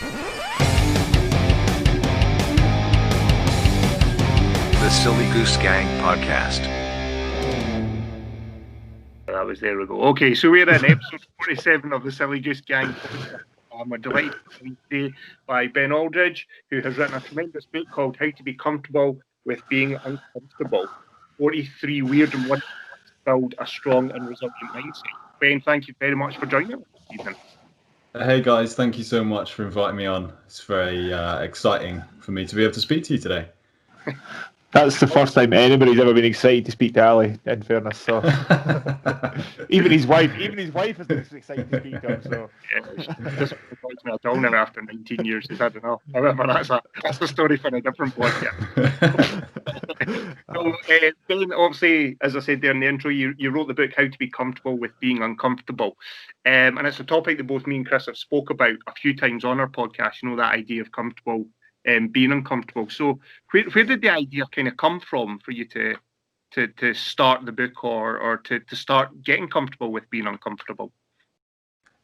The Silly Goose Gang podcast. That was there we go. Okay, so we're in episode 47 of the Silly Goose Gang podcast. We're delighted to be today by Ben Aldridge, who has written a tremendous book called How to Be Comfortable with Being Uncomfortable. 43 weird and wonderful ways to build a strong and resilient mindset. Ben, thank you very much for joining us this evening. Hey guys, thank you so much for inviting me on. It's very exciting for me to be able to speak to you today. That's the first time anybody's ever been excited to speak to Ali, in fairness. So even his wife is excited to speak to him. So just reminds me at all now after 19 years. I don't know. However, that's a story for a different podcast. So, Ben, obviously, as I said there in the intro, you wrote the book How to Be Comfortable with Being Uncomfortable, and it's a topic that both me and Chris have spoke about a few times on our podcast. You know, that idea of comfortable. Being uncomfortable. So where did the idea kind of come from for you to start the book or to start getting comfortable with being uncomfortable?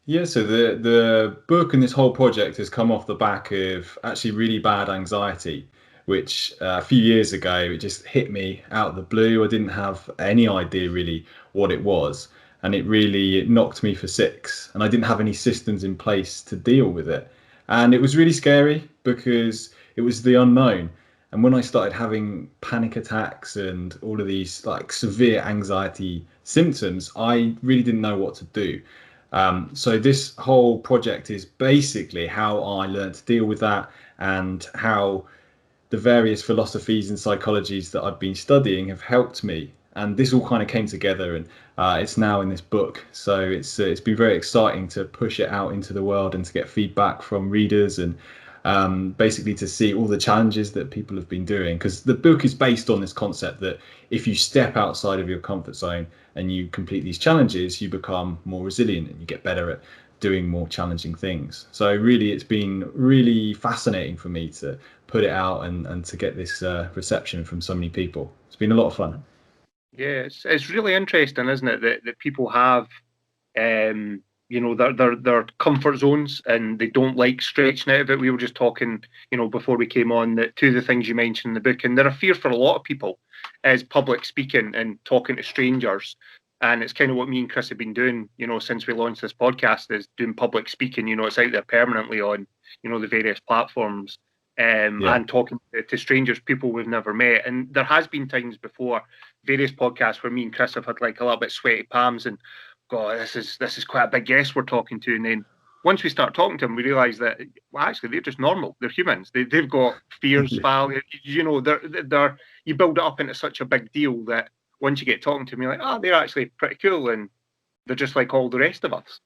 Yeah, so the book and this whole project has come off the back of actually really bad anxiety, which a few years ago, it just hit me out of the blue. I didn't have any idea really what it was. And it knocked me for six. And I didn't have any systems in place to deal with it. And it was really scary because it was the unknown. And when I started having panic attacks and all of these like severe anxiety symptoms, I really didn't know what to do. So this whole project is basically how I learned to deal with that and how the various philosophies and psychologies that I've been studying have helped me. And this all kind of came together, and it's now in this book. So it's been very exciting to push it out into the world and to get feedback from readers and basically to see all the challenges that people have been doing. Because the book is based on this concept that if you step outside of your comfort zone and you complete these challenges, you become more resilient and you get better at doing more challenging things. So really, it's been really fascinating for me to put it out and to get this reception from so many people. It's been a lot of fun. Yeah, it's really interesting, isn't it, that people have, their comfort zones and they don't like stretching out of it. We were just talking, before we came on, that two of the things you mentioned in the book, and they're a fear for a lot of people, is public speaking and talking to strangers. And it's kind of what me and Chris have been doing, since we launched this podcast, is doing public speaking. It's out there permanently on, the various platforms. And talking to strangers, people we've never met. And there has been times before, various podcasts where me and Chris have had like a little bit sweaty palms and, God, this is quite a big guest we're talking to. And then once we start talking to them, we realise that, well, actually, they're just normal. They're humans. They've got fears, value. They're you build it up into such a big deal that once you get talking to them, you're like, they're actually pretty cool and they're just like all the rest of us.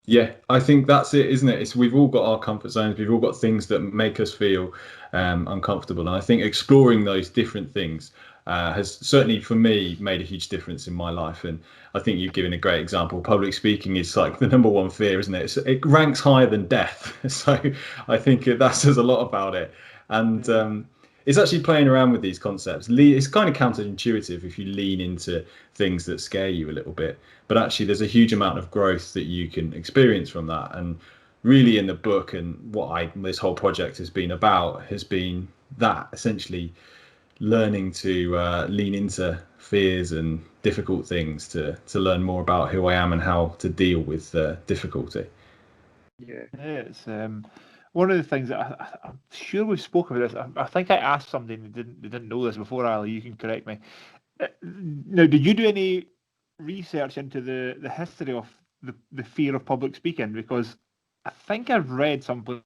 Yeah, I think that's it, isn't it? We've all got our comfort zones. We've all got things that make us feel uncomfortable. And I think exploring those different things has certainly, for me, made a huge difference in my life. And I think you've given a great example. Public speaking is like the number one fear, isn't it? It ranks higher than death. So I think that says a lot about it. And it's actually playing around with these concepts. It's kind of counterintuitive if you lean into things that scare you a little bit. But actually, there's a huge amount of growth that you can experience from that. And really, in the book and what this whole project has been about has been that, essentially learning to lean into fears and difficult things to learn more about who I am and how to deal with difficulty. Yeah, it's one of the things that I'm sure we've spoken about this. I think I asked somebody and they didn't know this before, Ali. You can correct me. Now, did you do any research into the history of the fear of public speaking? Because I think I've read someplace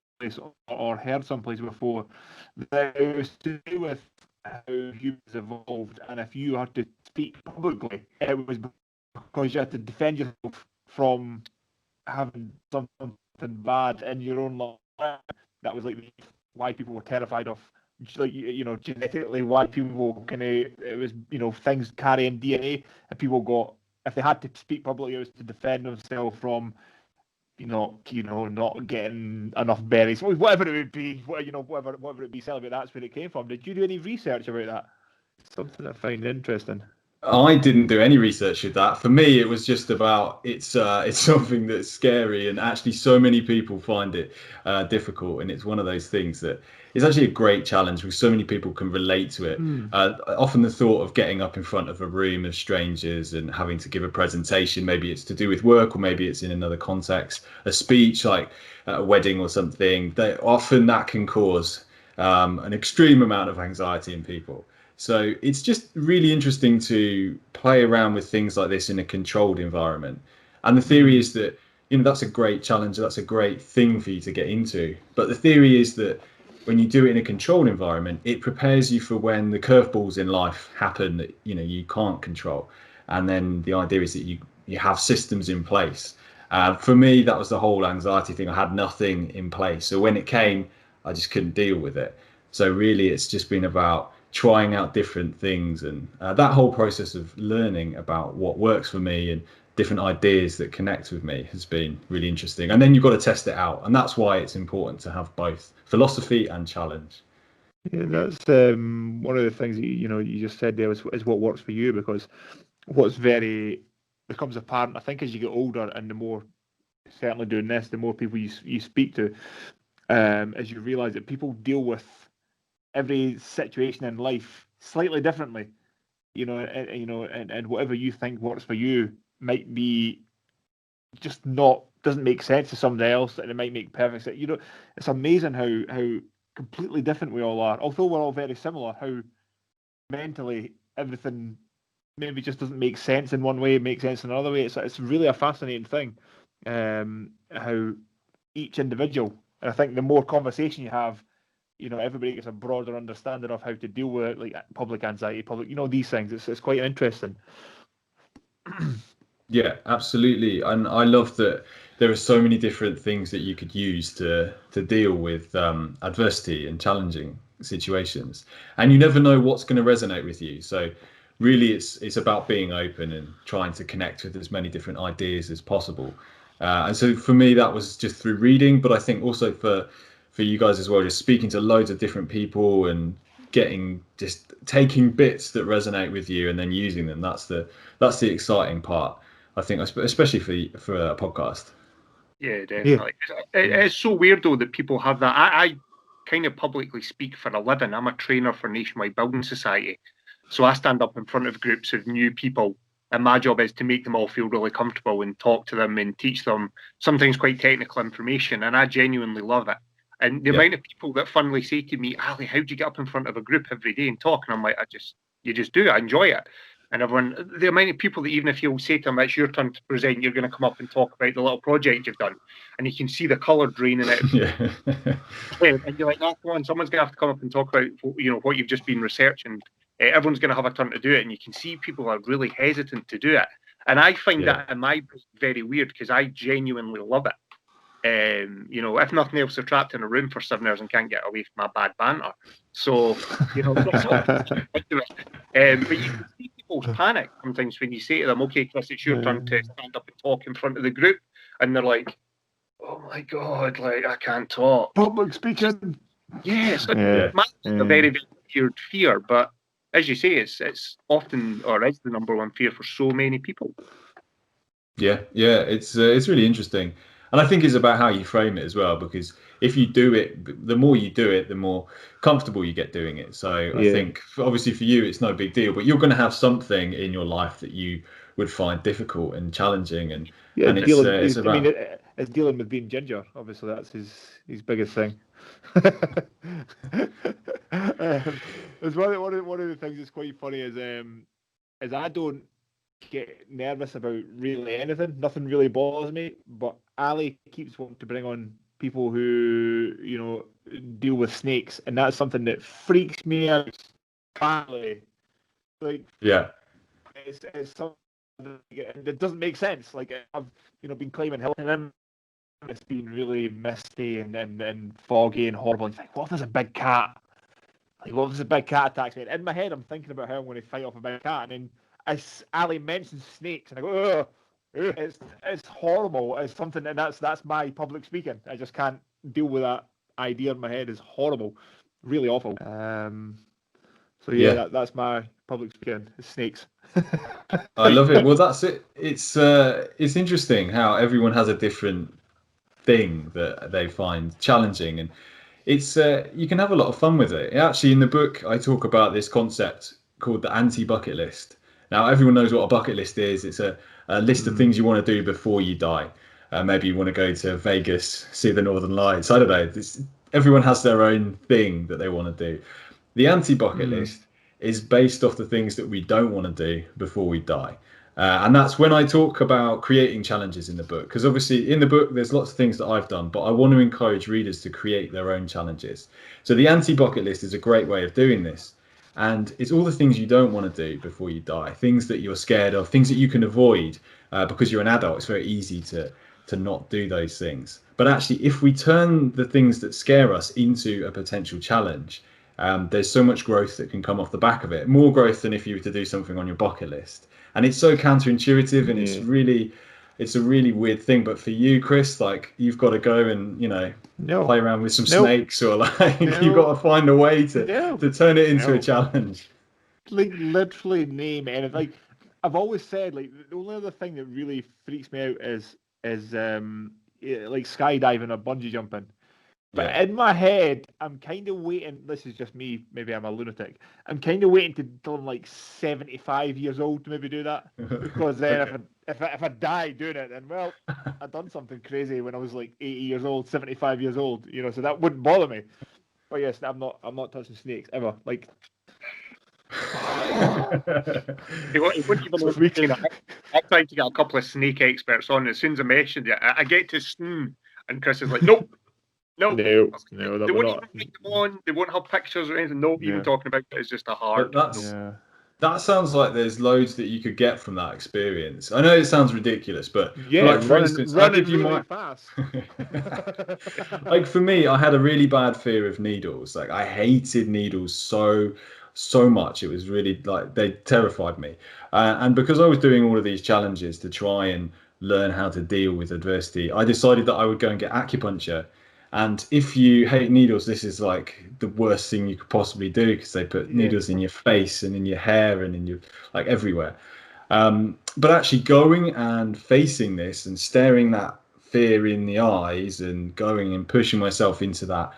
or heard someplace before that it was to do with how humans evolved, and if you had to speak publicly, it was because you had to defend yourself from having something bad in your own life. That was like why people were terrified of, like, genetically why people it was, things carrying DNA, and people got, if they had to speak publicly, it was to defend themselves from, not getting enough berries, whatever it would be, whatever it be celebrate. That's where it came from. Did you do any research about that? Something I find interesting. I didn't do any research with that. For me, it was just about it's something that's scary, and actually, so many people find it difficult. And it's one of those things that is actually a great challenge because so many people can relate to it. Often, the thought of getting up in front of a room of strangers and having to give a presentation, maybe it's to do with work or maybe it's in another context, a speech like at a wedding or something. Often that can cause an extreme amount of anxiety in people. So it's just really interesting to play around with things like this in a controlled environment. And the theory is that, that's a great challenge. That's a great thing for you to get into. But the theory is that when you do it in a controlled environment, it prepares you for when the curveballs in life happen that, you can't control. And then the idea is that you have systems in place. For me, that was the whole anxiety thing. I had nothing in place. So when it came, I just couldn't deal with it. So really, it's just been about trying out different things, and that whole process of learning about what works for me and different ideas that connect with me has been really interesting. And then you've got to test it out, and that's why it's important to have both philosophy and challenge. Yeah, that's one of the things that you just said there is what works for you, because what's very becomes apparent, I think, as you get older, and the more, certainly doing this, the more people you speak to, as you realise that people deal with every situation in life slightly differently, and whatever you think works for you might be just doesn't make sense to somebody else, and it might make perfect sense. It's amazing how completely different we all are, although we're all very similar. How mentally everything maybe just doesn't make sense in one way, makes sense in another way. It's really a fascinating thing, how each individual, and I think the more conversation you have, everybody gets a broader understanding of how to deal with like public anxiety, these things. It's quite interesting. Yeah, absolutely. And I love that there are so many different things that you could use to deal with adversity and challenging situations. And you never know what's going to resonate with you. So really, it's about being open and trying to connect with as many different ideas as possible. And so for me, that was just through reading, but I think also for you guys as well, just speaking to loads of different people and taking bits that resonate with you and then using them. That's the exciting part, I think, especially for a podcast. Yeah, definitely. Yeah. It's so weird though that people have that. I kind of publicly speak for a living. I'm a trainer for Nationwide Building Society, so I stand up in front of groups of new people, and my job is to make them all feel really comfortable and talk to them and teach them sometimes quite technical information, and I genuinely love it. And the amount of people that funnily say to me, Ali, how do you get up in front of a group every day and talk? And I'm like, you just do it. I enjoy it. And everyone, the amount of people that even if you'll say to them, it's your turn to present, you're going to come up and talk about the little project you've done. And you can see the colour draining out. Yeah. And you're like, oh, come on, someone's going to have to come up and talk about, what you've just been researching. Everyone's going to have a turn to do it. And you can see people are really hesitant to do it. And I find that in my book very weird because I genuinely love it. If nothing else, they're trapped in a room for 7 hours and can't get away from my bad banter. So, but you can see people's panic sometimes when you say to them, okay, Chris, it's your turn to stand up and talk in front of the group. And they're like, oh my God, like, I can't talk. Public speaking. Yes. Mine's a very, very weird fear, but as you say, it's often, or is the number one fear for so many people. Yeah, it's really interesting. And I think it's about how you frame it as well, because if you do it, the more you do it, the more comfortable you get doing it. So I think obviously for you, it's no big deal, but you're going to have something in your life that you would find difficult and challenging. And it's about... I mean, it's dealing with being ginger. Obviously, that's his biggest thing. It's one of the things that's quite funny is I don't get nervous about really anything. Nothing really bothers me, but Ali keeps wanting to bring on people who deal with snakes, and that's something that freaks me out badly. Like, it's something that doesn't make sense. Like, I've been climbing hills, and it's been really misty and foggy and horrible. And think, what if there's a big cat? Like, what if there's a big cat attacks me? And in my head, I'm thinking about how I'm going to fight off a big cat, and then as Ali mentions snakes, and I go, it's horrible. It's something, and that's my public speaking. I just can't deal with that idea in my head. It's horrible, really awful. So yeah, that's my public speaking. It's snakes. I love it. Well, that's it. It's interesting how everyone has a different thing that they find challenging, and it's you can have a lot of fun with it. Actually, in the book, I talk about this concept called the anti-bucket list. Now, everyone knows what a bucket list is. It's a list of things you want to do before you die. Maybe you want to go to Vegas, see the Northern Lights. I don't know. Everyone has their own thing that they want to do. The anti-bucket list is based off the things that we don't want to do before we die. And that's when I talk about creating challenges in the book, because obviously in the book there's lots of things that I've done, but I want to encourage readers to create their own challenges. So the anti-bucket list is a great way of doing this, and it's all the things you don't want to do before you die, things that you're scared of, things that you can avoid because you're an adult. It's very easy to not do those things. But actually, if we turn the things that scare us into a potential challenge, there's so much growth that can come off the back of it, more growth than if you were to do something on your bucket list. And it's so counterintuitive, and it's a really weird thing. But for you, Chris, like, you've got to go and play around with some snakes, or like you've got to find a way to turn it into a challenge. Like, literally name anything. Like, I've always said, like, the only other thing that really freaks me out is like skydiving or bungee jumping. But in my head, I'm kind of waiting. This is just me. Maybe I'm a lunatic. I'm kind of waiting till I'm like 75 years old to maybe do that. Because then if I die doing it, then, well, I've done something crazy when I was like 80 years old, 75 years old. So that wouldn't bother me. But yes, I'm not touching snakes ever. Like, He wouldn't even I'm trying to get a couple of snake experts on. As soon as I mentioned it, I get to and Chris is like, nope. No, they won't even make them on. They won't have pictures or anything. No, even talking about it is just a hard. That sounds like there's loads that you could get from that experience. I know it sounds ridiculous, but for instance, I'll give you my fast. Like, for me, I had a really bad fear of needles. Like, I hated needles so much. It was really, like, they terrified me. And because I was doing all of these challenges to try and learn how to deal with adversity, I decided that I would go and get acupuncture. And if you hate needles, this is like the worst thing you could possibly do, because they put needles in your face and in your hair and in your, like, everywhere. But actually going and facing this and staring that fear in the eyes and going and pushing myself into that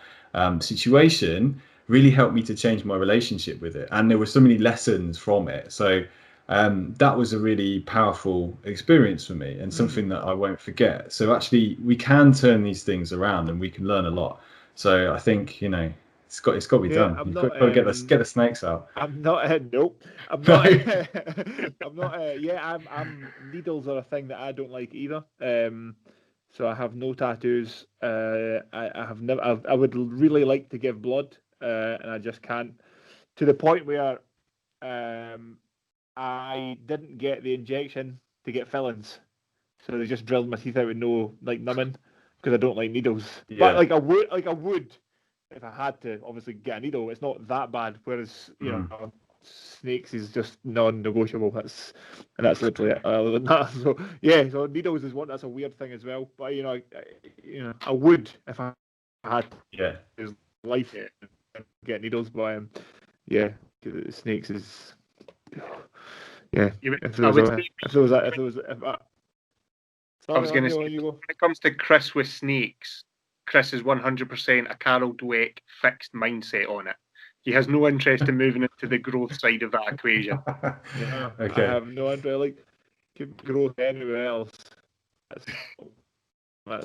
situation really helped me to change my relationship with it. And there were so many lessons from it. So that was a really powerful experience for me, and something that I won't forget. So actually, we can turn these things around, and we can learn a lot. So I think it's got to be done. You've got to get the snakes out. I'm not. Nope. I'm not. I'm not. I'm needles are a thing that I don't like either. So I have no tattoos. I have never. I would really like to give blood, and I just can't. To the point where I didn't get the injection to get fillings, so they just drilled my teeth out with no, like, numbing, because I don't like needles. But I would if I had to, obviously, get a needle. It's not that bad. Whereas snakes is just non-negotiable. That's literally it. Other than that, so needles is one. That's a weird thing as well. But I would if I had his life get needles. But snakes is. I was going to say, when it comes to Chris with snakes, Chris is 100% a Carol Dweck fixed mindset on it. He has no interest in moving into the growth side of that equation. Okay. I have no interest. Like, growth anywhere else.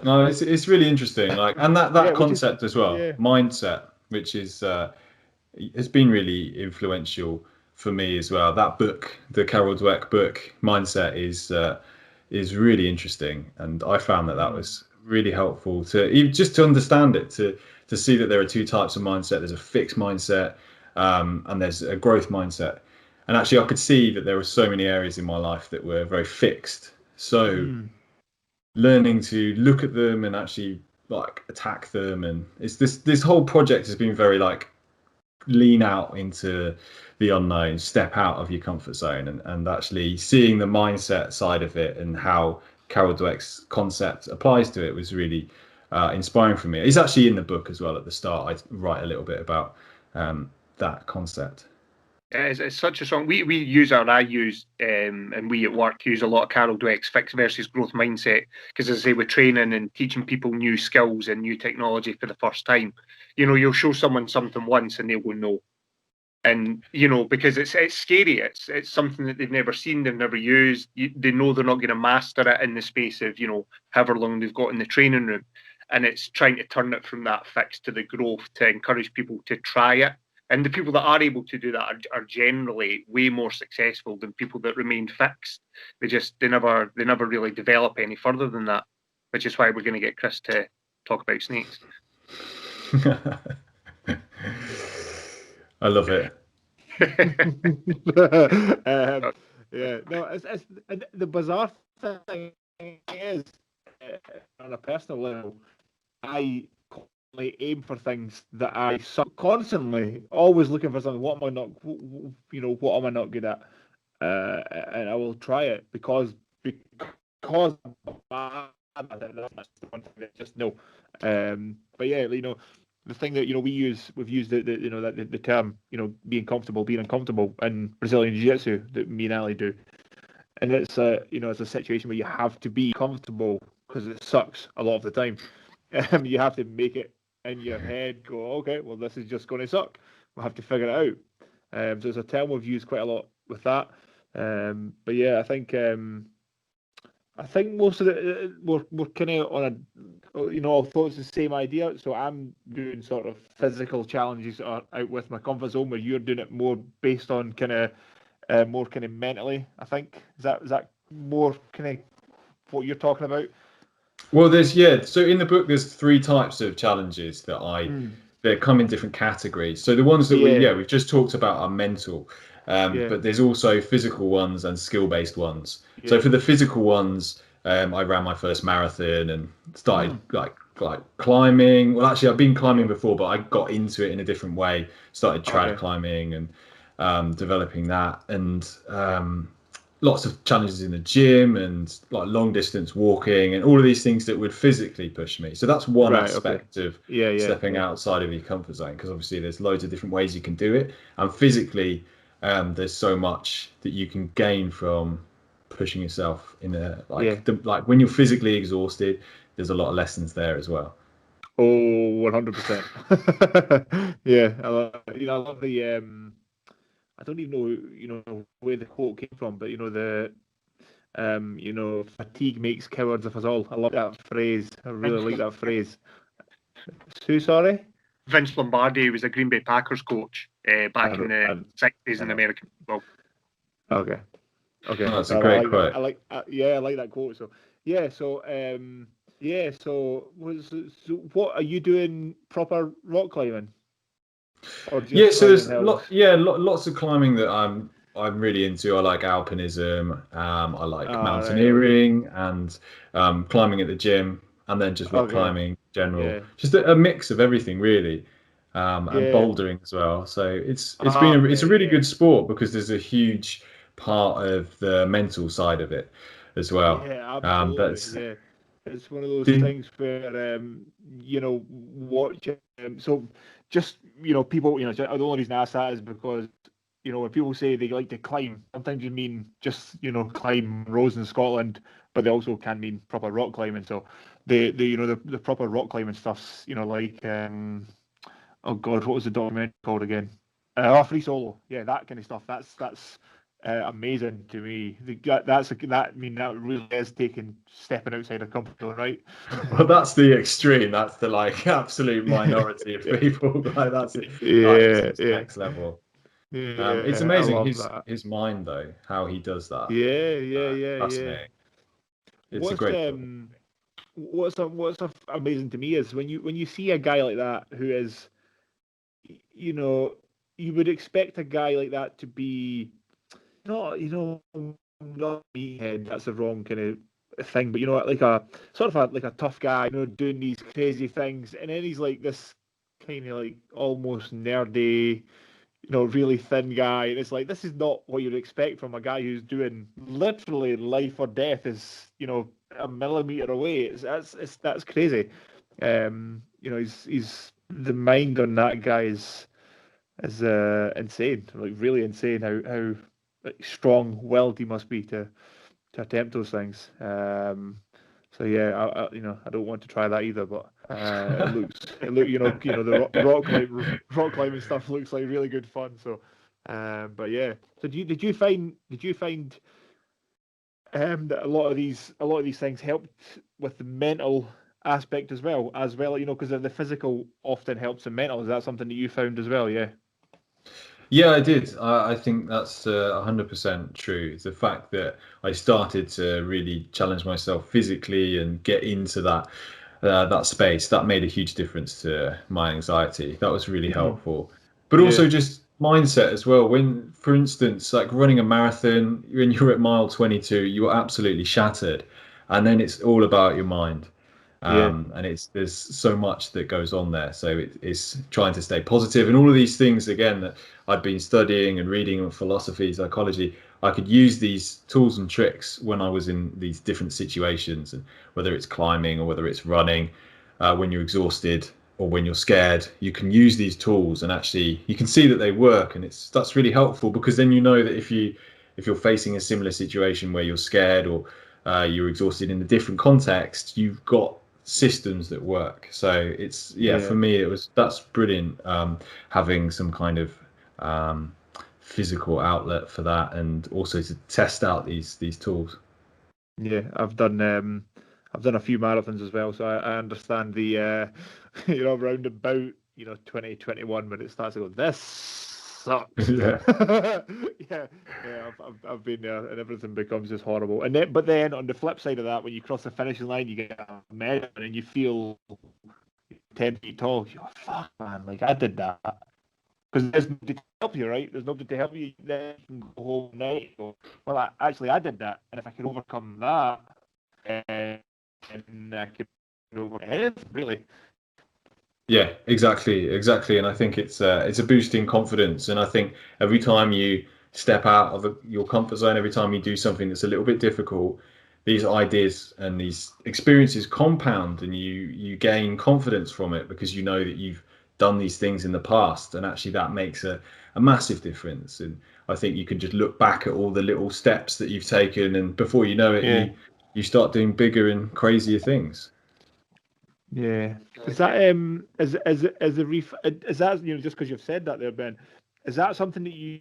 No, it's really interesting. Like, and that concept as well, mindset, which is has been really influential for me as well. That book, the Carol Dweck book, Mindset, is really interesting, and I found that was really helpful to understand it, to see that there are two types of mindset. There's a fixed mindset, and there's a growth mindset. And actually, I could see that there were so many areas in my life that were very fixed. So learning to look at them and actually, like, attack them, and it's this whole project has been very, like, lean out into the unknown, step out of your comfort zone, and actually seeing the mindset side of it and how Carol Dweck's concept applies to it was really inspiring for me. It's actually in the book as well. At the start, I write a little bit about that concept. It's such a strong. We use I use and we at work use a lot of Carol Dweck's fixed versus growth mindset, because as I say, we're training and teaching people new skills and new technology for the first time. You'll show someone something once and they'll go no, and because it's scary. It's something that they've never seen, they've never used. They know they're not going to master it in the space of however long they've got in the training room, and it's trying to turn it from that fixed to the growth to encourage people to try it. And the people that are able to do that are generally way more successful than people that remain fixed. They never really develop any further than that, which is why we're going to get Chris to talk about snakes. I love it. Yeah, no, it's the bizarre thing is, on a personal level, I constantly aim for things that I constantly always looking for something. What am I not, what am I not good at? And I will try it because I'm bad at it. That's the one thing that just no. But yeah, the thing that we've used the term being comfortable, being uncomfortable in Brazilian Jiu-Jitsu that me and Ali do, and it's it's a situation where you have to be comfortable because it sucks a lot of the time. You have to make it in your head go, okay, well this is just going to suck. We'll have to figure it out. So it's a term we've used quite a lot with that. But yeah, I think most of the we're kind of on a although it's the same idea. So I'm doing sort of physical challenges out with my comfort zone, where you're doing it more based on kind of more kind of mentally. I think is that more kind of what you're talking about? Well, so in the book there's 3 types of challenges that come in different categories. So the ones that we've just talked about are mental, but there's also physical ones and skill-based ones. So for the physical ones, I ran my first marathon and started like climbing. Well, actually I've been climbing before, but I got into it in a different way. Started trad climbing and developing that, and lots of challenges in the gym and like long distance walking and all of these things that would physically push me. So that's one aspect of stepping outside of your comfort zone, because obviously there's loads of different ways you can do it, and physically there's so much that you can gain from pushing yourself in like when you're physically exhausted, there's a lot of lessons there as well. Oh, 100%. Yeah, I love the I don't even know where the quote came from, but fatigue makes cowards of us all. I love that phrase. I really like that phrase. Who, sorry? Vince Lombardi was a Green Bay Packers coach back in the 60s in American football. Okay. Oh, that's a great quote. I like that quote. So what are you doing? Proper rock climbing? So there's lots of climbing that I'm really into. I like alpinism. I like mountaineering and climbing at the gym, and then just rock climbing in general. Yeah. Just a mix of everything really, and bouldering as well. So it's a really good sport because there's a huge part of the mental side of it as well. Yeah, absolutely. It's one of those things where watch. So just people, the only reason I ask that is because when people say they like to climb, sometimes you mean just climb rows in Scotland, but they also can mean proper rock climbing. So the proper rock climbing stuff's like oh god, what was the documentary called again? Free Solo. Yeah, that kind of stuff. That's amazing to me. That really is stepping outside of comfort zone, right? Well, that's the extreme. That's the absolute minority of people. That's next level. Yeah, it's amazing his mind though, how he does that. Fascinating. It's a great book. What's amazing to me is when you see a guy like that who is, you would expect a guy like that to be not meathead. That's the wrong kind of thing, but like a sort of like a tough guy, doing these crazy things, and then he's like this kind of like almost nerdy, really thin guy, and it's like this is not what you'd expect from a guy who's doing literally life or death is a millimeter away. That's crazy. He's the mind on that guy is is insane, like really insane. How like, strong-willed he must be to attempt those things. So yeah, I don't want to try that either, but the rock climbing stuff looks like really good fun. So, but yeah. So did you find that a lot of these things helped with the mental aspect as well, because the physical often helps the mental. Is that something that you found as well? Yeah. Yeah, I did. I think that's 100% true. It's the fact that I started to really challenge myself physically and get into that space. That made a huge difference to my anxiety. That was really helpful. But Yeah. also just mindset as well. When, for instance, like running a marathon, when you're at mile 22, you're absolutely shattered, and then it's all about your mind. And there's so much that goes on there. So it's trying to stay positive and all of these things again that I'd been studying and reading on philosophy, psychology. I could use these tools and tricks when I was in these different situations, and whether it's climbing or whether it's running, when you're exhausted or when you're scared, you can use these tools and actually you can see that they work, and that's really helpful because then you know that if you're facing a similar situation where you're scared or you're exhausted in a different context, you've got systems that work. So it's for me that's brilliant, having some kind of physical outlet for that, and also to test out these tools. Yeah, I've done a few marathons as well, so I understand the around about 2021 when it starts to go, this sucks. Yeah. I've been there, and everything becomes just horrible. But then on the flip side of that, when you cross the finishing line, you get a medal and you feel 10 feet tall. You're like, fuck, man, like I did that. Because there's nobody to help you, right? There's nobody to help you. Then you can go home at night. Well, I did that, and if I can overcome that, and I can overcome anything, really. Yeah, exactly. And I think it's a boost in confidence. And I think every time you step out of your comfort zone, every time you do something that's a little bit difficult, these ideas and these experiences compound, and you gain confidence from it because you know that you've done these things in the past, and actually that makes a massive difference. And I think you can just look back at all the little steps that you've taken, and before you know it, you start doing bigger and crazier things. Yeah, is that is is that just because you've said that there, Ben? Is that something that you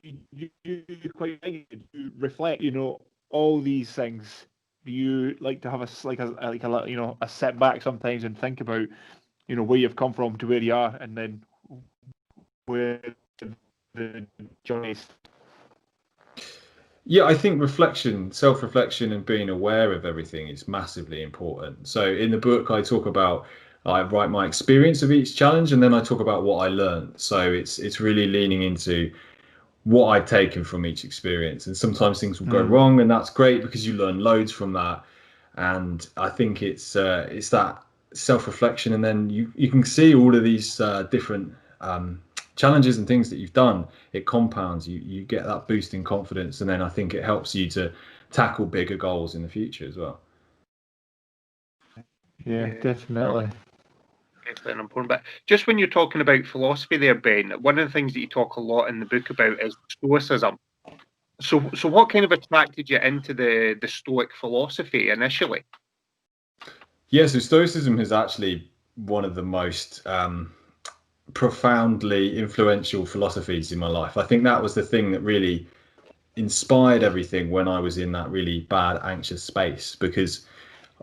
quite like to reflect? All these things. Do you like to have a setback sometimes and think about where you've come from to where you are, and then where the journey is? Yeah, I think self-reflection and being aware of everything is massively important. So in the book, I write my experience of each challenge, and then I talk about what I learned. So it's really leaning into what I've taken from each experience. And sometimes things will go wrong, and that's great because you learn loads from that. And I think it's that self-reflection, and then you can see all of these different challenges and things that you've done. It compounds. You get that boost in confidence, and then I think it helps you to tackle bigger goals in the future as well. Yeah, definitely. Excellent, important. But just when you're talking about philosophy there, Ben, one of the things that you talk a lot in the book about is Stoicism. So what kind of attracted you into the Stoic philosophy initially? Yeah, so Stoicism is actually one of the most profoundly influential philosophies in my life. I think that was the thing that really inspired everything when I was in that really bad, anxious space, because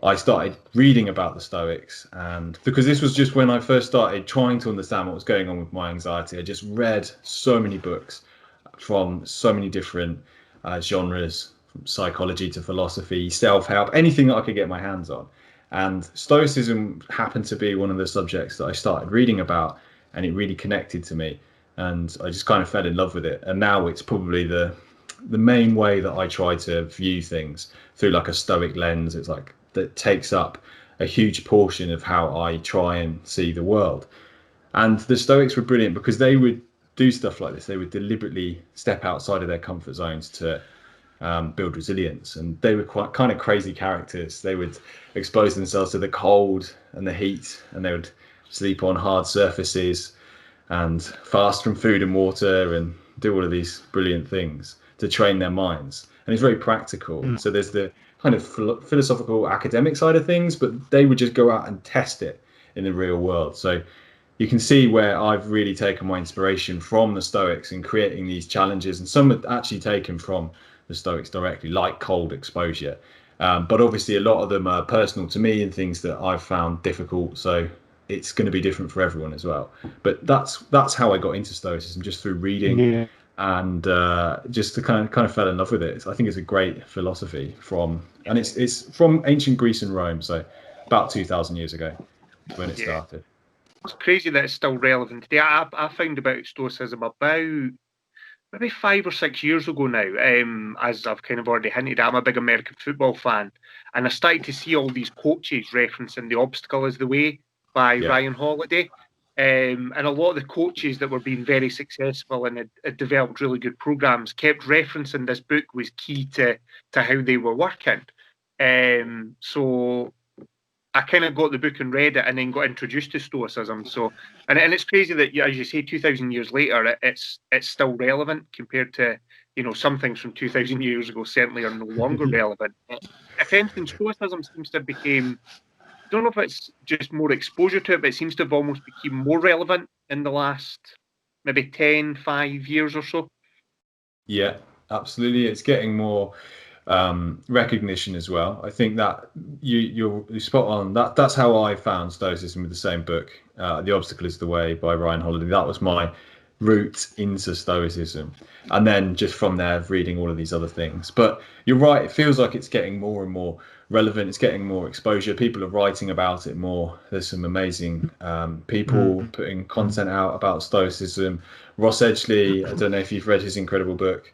I started reading about the Stoics, and because this was just when I first started trying to understand what was going on with my anxiety. I just read so many books from so many different genres, from psychology to philosophy, self-help, anything that I could get my hands on. And Stoicism happened to be one of the subjects that I started reading about, and it really connected to me, and I just kind of fell in love with it. And now it's probably the main way that I try to view things, through like a Stoic lens. It's like that takes up a huge portion of how I try and see the world. And the Stoics were brilliant because they would do stuff like this. They would deliberately step outside of their comfort zones to build resilience. And they were quite kind of crazy characters. They would expose themselves to the cold and the heat, and they would sleep on hard surfaces. and fast from food and water and do all of these brilliant things to train their minds. And it's very practical. So there's the kind of philosophical academic side of things, but they would just go out and test it in the real world. So you can see where I've really taken my inspiration from the Stoics in creating these challenges, and some are actually taken from the Stoics directly, like cold exposure. But obviously a lot of them are personal to me and things that I've found difficult. So it's going to be different for everyone as well. But that's how I got into Stoicism, just through reading and just to kind of fell in love with it. I think it's a great philosophy and it's from ancient Greece and Rome, so about 2,000 years ago when it started. It's crazy that it's still relevant today. I found about Stoicism about maybe 5 or 6 years ago now. As I've kind of already hinted at, I'm a big American football fan, and I started to see all these coaches referencing the obstacle is the way by Ryan Holiday. And a lot of the coaches that were being very successful and had developed really good programs kept referencing this book was key to how they were working. So I kind of got the book and read it, and then got introduced to Stoicism. So, and it's crazy that, as you say, 2,000 years later, it's still relevant compared to, some things from 2,000 years ago certainly are no longer relevant. If anything, Stoicism seems to have become, I don't know if it's just more exposure to it, but it seems to have almost become more relevant in the last maybe 5 years or so. Yeah, absolutely. It's getting more recognition as well. I think that you're spot on. That's how I found Stoicism with the same book, The Obstacle is the Way by Ryan Holiday. That was my route into Stoicism, and then just from there reading all of these other things. But you're right, it feels like it's getting more and more relevant. It's getting more exposure. People are writing about it more. There's some amazing people putting content out about Stoicism. Ross Edgley, I don't know if you've read his incredible book,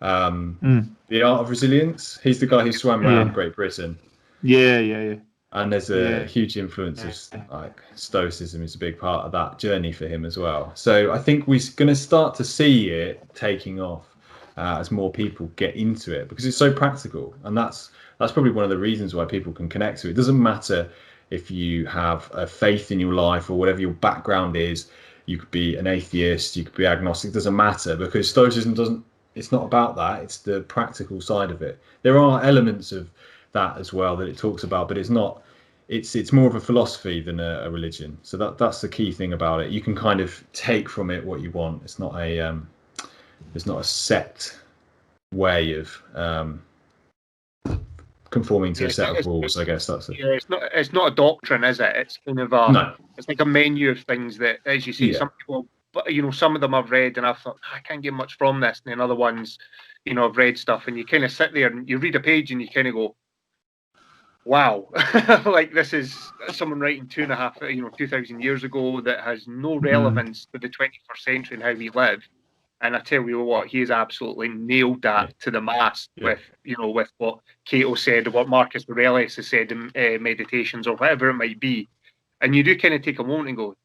The Art of Resilience. He's the guy who swam around Great Britain. Yeah. And there's a huge influence of like Stoicism is a big part of that journey for him as well. So I think we're going to start to see it taking off as more people get into it, because it's so practical, and that's probably one of the reasons why people can connect to it. It doesn't matter if you have a faith in your life or whatever your background is. You could be an atheist, you could be agnostic. It doesn't matter, because Stoicism doesn't. It's not about that. It's the practical side of it. There are elements of that as well that it talks about, but it's not. It's more of a philosophy than a religion. So that's the key thing about it. You can kind of take from it what you want. It's not a set way of conforming to a set of rules. I guess that's it. Yeah, it's not a doctrine, is it? It's kind of it's like a menu of things that, as you say, some people. But some of them I've read and I've thought, I can't get much from this, and then other ones, I've read stuff, and you kind of sit there and you read a page and you kind of go, wow, like this is someone writing 2,000 years ago that has no relevance to the 21st century and how we live. And I tell you what, he has absolutely nailed that to the mast with what Cato said, or what Marcus Aurelius has said in Meditations, or whatever it might be. And you do kind of take a moment and go,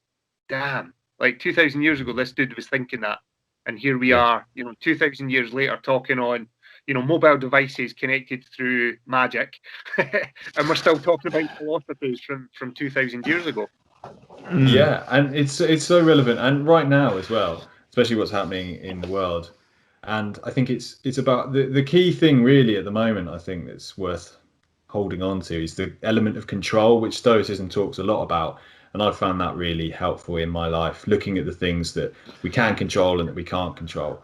damn, like 2,000 years ago, this dude was thinking that. And here we are, 2,000 years later, talking on, mobile devices connected through magic. And we're still talking about philosophies from 2,000 years ago. Yeah, and it's so relevant, and right now as well, especially what's happening in the world. And I think it's about the key thing really at the moment, I think, that's worth holding on to, is the element of control, which Stoicism talks a lot about. And I've found that really helpful in my life, looking at the things that we can control and that we can't control.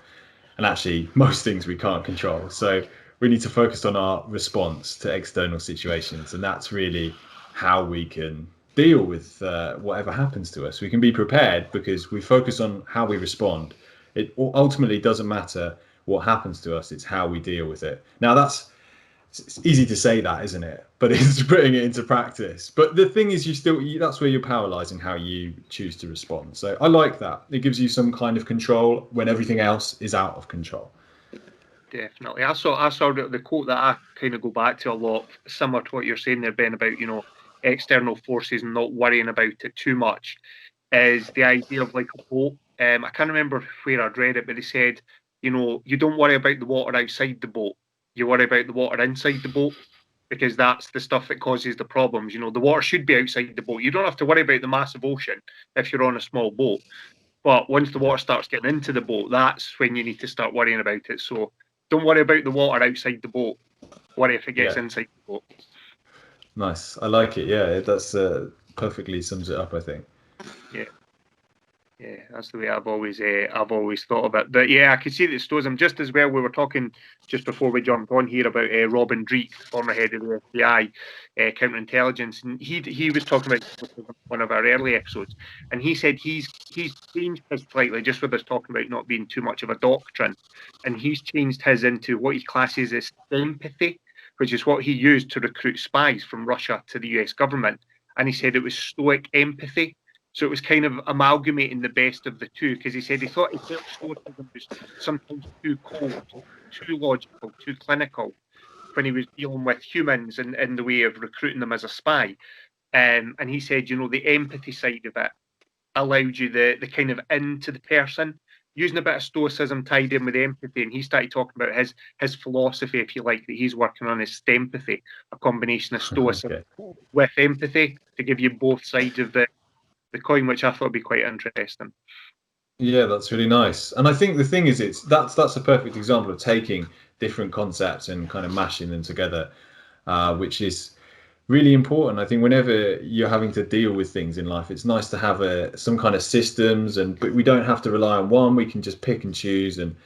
And actually, most things we can't control. So we need to focus on our response to external situations. And that's really how we can deal with whatever happens to us. We can be prepared because we focus on how we respond. It ultimately doesn't matter what happens to us. It's how we deal with it. Now, it's easy to say that, isn't it? But it's putting it into practice. But the thing is, that's where your power lies in how you choose to respond. So I like that. It gives you some kind of control when everything else is out of control. Definitely. I saw the quote that I kind of go back to a lot, similar to what you're saying there, Ben, about, external forces and not worrying about it too much, is the idea of like a boat. I can't remember where I'd read it, but they said, you don't worry about the water outside the boat. You worry about the water inside the boat, because that's the stuff that causes the problems. The water should be outside the boat. You don't have to worry about the massive ocean if you're on a small boat. But once the water starts getting into the boat, that's when you need to start worrying about it. So don't worry about the water outside the boat. Worry if it gets inside the boat. Nice. I like it. Yeah, that's perfectly sums it up, I think. Yeah, that's the way I've always thought of it. But yeah, I could see that Stoicism, just as well. We were talking just before we jumped on here about Robin Dreek, former head of the FBI, counterintelligence, and he was talking about one of our early episodes, and he said he's changed his slightly, just with us talking about not being too much of a doctrine, and he's changed his into what he classes as empathy, which is what he used to recruit spies from Russia to the US government, and he said it was Stoic empathy. So it was kind of amalgamating the best of the two, because he said he felt Stoicism was sometimes too cold, too logical, too clinical when he was dealing with humans and in the way of recruiting them as a spy. And he said, the empathy side of it allowed you the kind of into the person, using a bit of Stoicism tied in with empathy. And he started talking about his philosophy, if you like, that he's working on is Stempathy, a combination of Stoicism with empathy to give you both sides of the coin, which I thought would be quite interesting. Yeah, that's really nice. And I think the thing is, that's a perfect example of taking different concepts and kind of mashing them together, which is really important. I think whenever you're having to deal with things in life, it's nice to have some kind of systems, but we don't have to rely on one. We can just pick and choose. And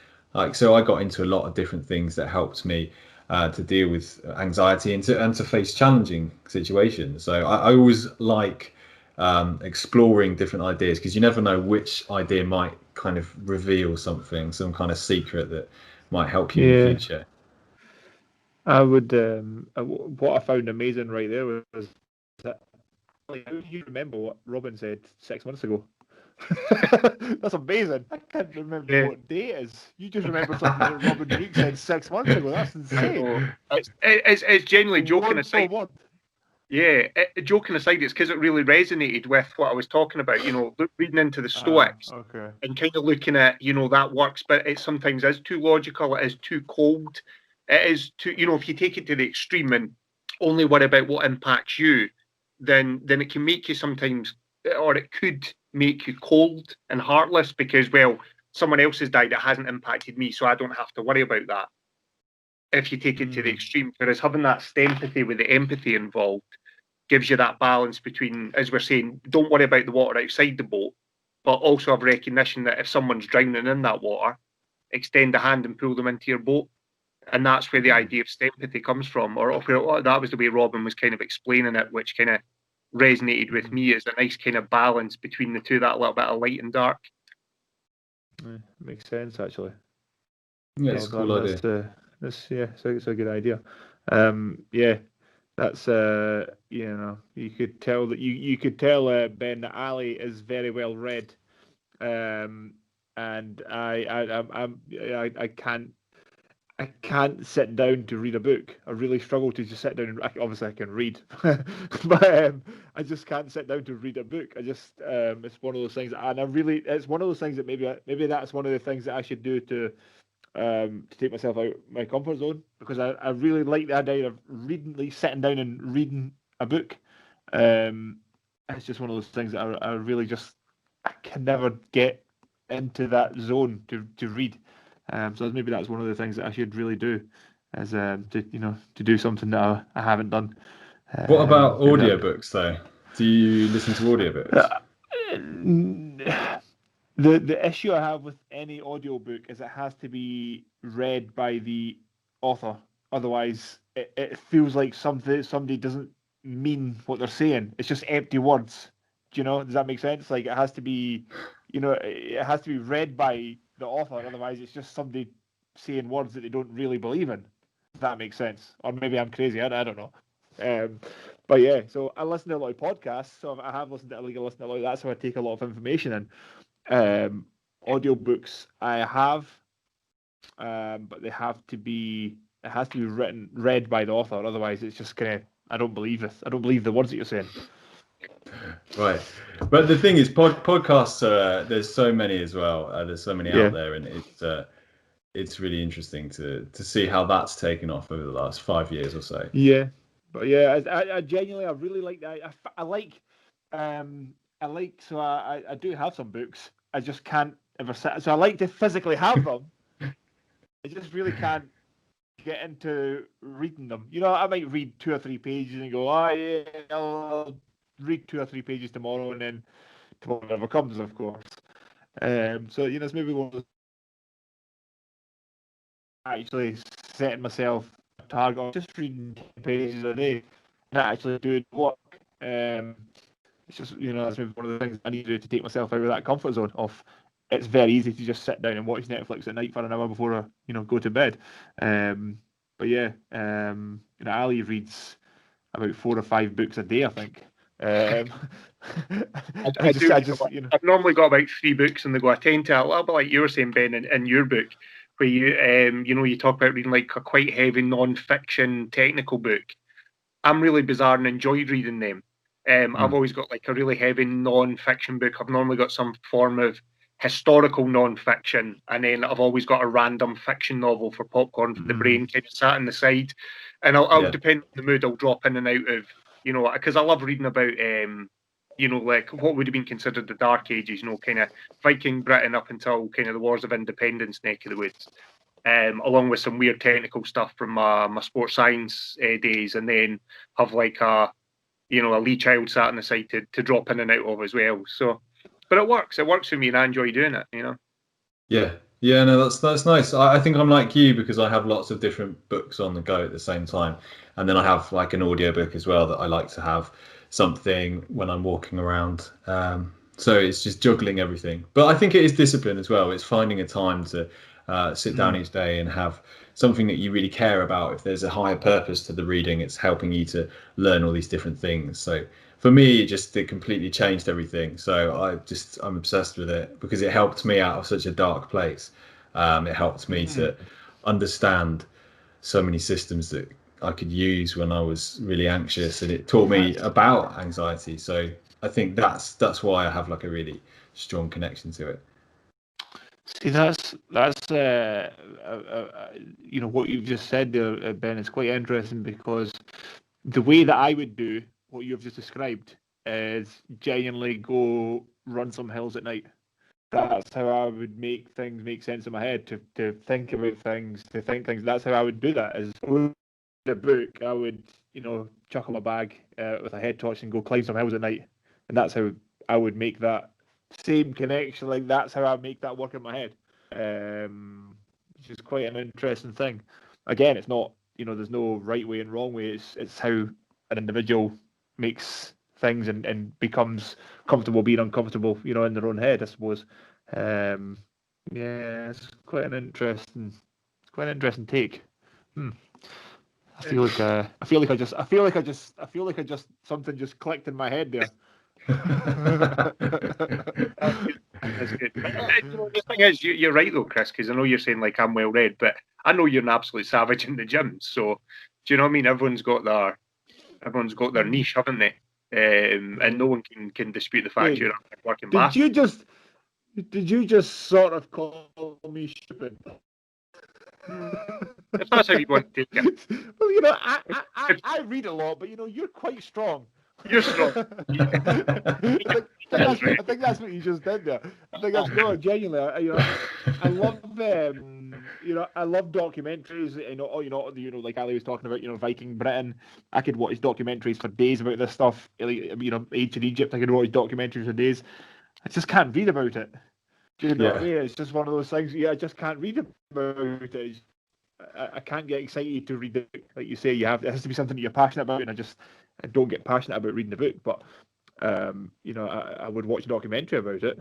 so I got into a lot of different things that helped me to deal with anxiety and to face challenging situations. So I always like exploring different ideas, because you never know which idea might kind of reveal something, some kind of secret that might help you in the future. I would what I found amazing right there was that, like, how do you remember what Robin said 6 months ago? That's amazing. I can't remember what day it is. You just remember something that Robin Dreek said 6 months ago. That's insane. It's genuinely joking aside. One. Yeah, joking aside, it's because it really resonated with what I was talking about, reading into the Stoics and kind of looking at, that works, but it sometimes is too logical, it is too cold, it is too, if you take it to the extreme and only worry about what impacts you, then it can make you sometimes, or it could make you cold and heartless because, well, someone else has died, it hasn't impacted me, so I don't have to worry about that. If you take it to the extreme, whereas having that sympathy with the empathy involved gives you that balance between, as we're saying, don't worry about the water outside the boat, but also have recognition that if someone's drowning in that water, extend a hand and pull them into your boat. And that's where the idea of sympathy comes from, or that was the way Robin was kind of explaining it, which kind of resonated with me as a nice kind of balance between the two, that little bit of light and dark. Makes sense, actually. Yeah, it's a cool idea. It's a good idea. That's you could tell that you could tell Ben that Ali is very well read, and I can't sit down to read a book. I really struggle to just sit down and obviously I can read, but I just can't sit down to read a book. I just it's one of those things, and it's one of those things that maybe that's one of the things that I should do to take myself out my comfort zone, because I really like the idea of sitting down and reading a book. It's just one of those things that I really I can never get into that zone to read. So maybe that's one of the things that I should really do, is to do something that I haven't done. What about audiobooks though? Do you listen to audiobooks? The issue I have with any audiobook is it has to be read by the author. Otherwise, it feels like somebody doesn't mean what they're saying. It's just empty words. Do you know? Does that make sense? Like, it has to be, it has to be read by the author. Otherwise, it's just somebody saying words that they don't really believe in. If that makes sense. Or maybe I'm crazy. I don't know. But yeah, so I listen to a lot of podcasts. So I have listened to a lot of. That's how I take a lot of information in. Audiobooks I have, but it has to be read by the author. Otherwise, it's just kind of, I don't believe the words that you're saying. Right, but the thing is, podcasts there's so many as well. There's so many out there, and it's really interesting to see how that's taken off over the last 5 years or so. Yeah, but yeah, I genuinely, I really like that. I do have some books. I just can't ever sit. So I like to physically have them. I just really can't get into reading them. You know, I might read 2 or 3 pages and go, oh yeah, I'll read 2 or 3 pages tomorrow, and then tomorrow never comes, of course. So you know, it's maybe one of those actually setting myself a target of just reading 10 pages a day and actually doing work. It's just, you know, that's maybe one of the things I need to do to take myself out of that comfort zone of it's very easy to just sit down and watch Netflix at night for an hour before I, you know, go to bed. But yeah, you know, Ali reads about 4 or 5 books a day, I think. I just, you know, I've normally got about 3 books in the go. I tend to, a little bit like you were saying, Ben, in your book, where you know, you talk about reading like a quite heavy non-fiction technical book. I'm really bizarre and enjoy reading them. I've always got like a really heavy non-fiction book. I've normally got some form of historical non-fiction, and then I've always got a random fiction novel for popcorn for the brain, kind of sat on the side. And I'll depend on the mood, I'll drop in and out of, you know, because I love reading about, you know, like what would have been considered the Dark Ages, you know, kind of Viking Britain up until kind of the Wars of Independence neck of the woods. Along with some weird technical stuff from my sports science days, and then have like a, you know, a Lee Child sat on the side to drop in and out of as well. So, but it works for me, and I enjoy doing it, you know. Yeah, no, that's nice. I think I'm like you because I have lots of different books on the go at the same time, and then I have like an audiobook as well that I like to have something when I'm walking around. So it's just juggling everything. But I think it is discipline as well. It's finding a time to sit down each day and have something that you really care about. If there's a higher purpose to the reading, it's helping you to learn all these different things. So for me, it completely changed everything. So I'm obsessed with it because it helped me out of such a dark place. It helped me to understand so many systems that I could use when I was really anxious, and it taught me about anxiety. So I think that's why I have like a really strong connection to it. See, that's you know, what you've just said there, Ben, is quite interesting, because the way that I would do what you've just described is genuinely go run some hills at night. That's how I would make things make sense in my head, to think about things, to think things. That's how I would do that. Is with a book, I would, you know, chuck on my bag with a head torch and go climb some hills at night, and that's how I would make that same connection. Like, that's how I make that work in my head, which is quite an interesting thing. Again, it's not, you know, there's no right way and wrong way. It's how an individual makes things and becomes comfortable being uncomfortable, you know, in their own head, I suppose. Yeah, it's quite an interesting take. I feel like something just clicked in my head there. That's good. The thing is, you're right though, Chris, because I know you're saying like I'm well read, but I know you're an absolute savage in the gym. So do you know what I mean? Everyone's got their niche, haven't they? And no one can dispute the fact you're a working bath. Did you just sort of call me stupid? If that's how you want to take it. Well, you know, I read a lot, but you know, you're quite strong. You're strong. I think that's what you just did there. I think that's genuinely. You know, I love I love documentaries. You know, like Ali was talking about, you know, Viking Britain. I could watch documentaries for days about this stuff. You know, ancient Egypt. I could watch documentaries for days. I just can't read about it. Do you know what I mean? It's just one of those things. Yeah, I just can't read about it. I can't get excited to read it. Like you say, it has to be something that you're passionate about, and I don't get passionate about reading the book. But you know, I would watch a documentary about it.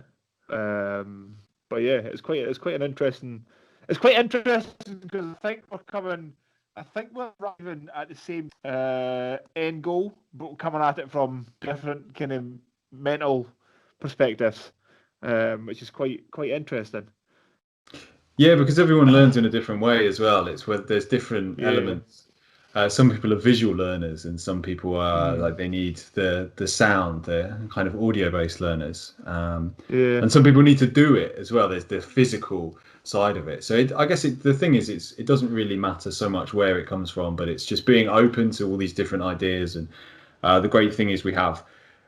But yeah, it's quite an interesting. It's quite interesting because I think we're arriving at the same end goal, but we're coming at it from different kind of mental perspectives, which is quite interesting. Yeah, because everyone learns in a different way as well. It's where there's different elements. Some people are visual learners, and some people are like they need the sound. They're kind of audio-based learners. And some people need to do it as well. There's the physical side of it. So I guess the thing is, it doesn't really matter so much where it comes from, but it's just being open to all these different ideas. And the great thing is we have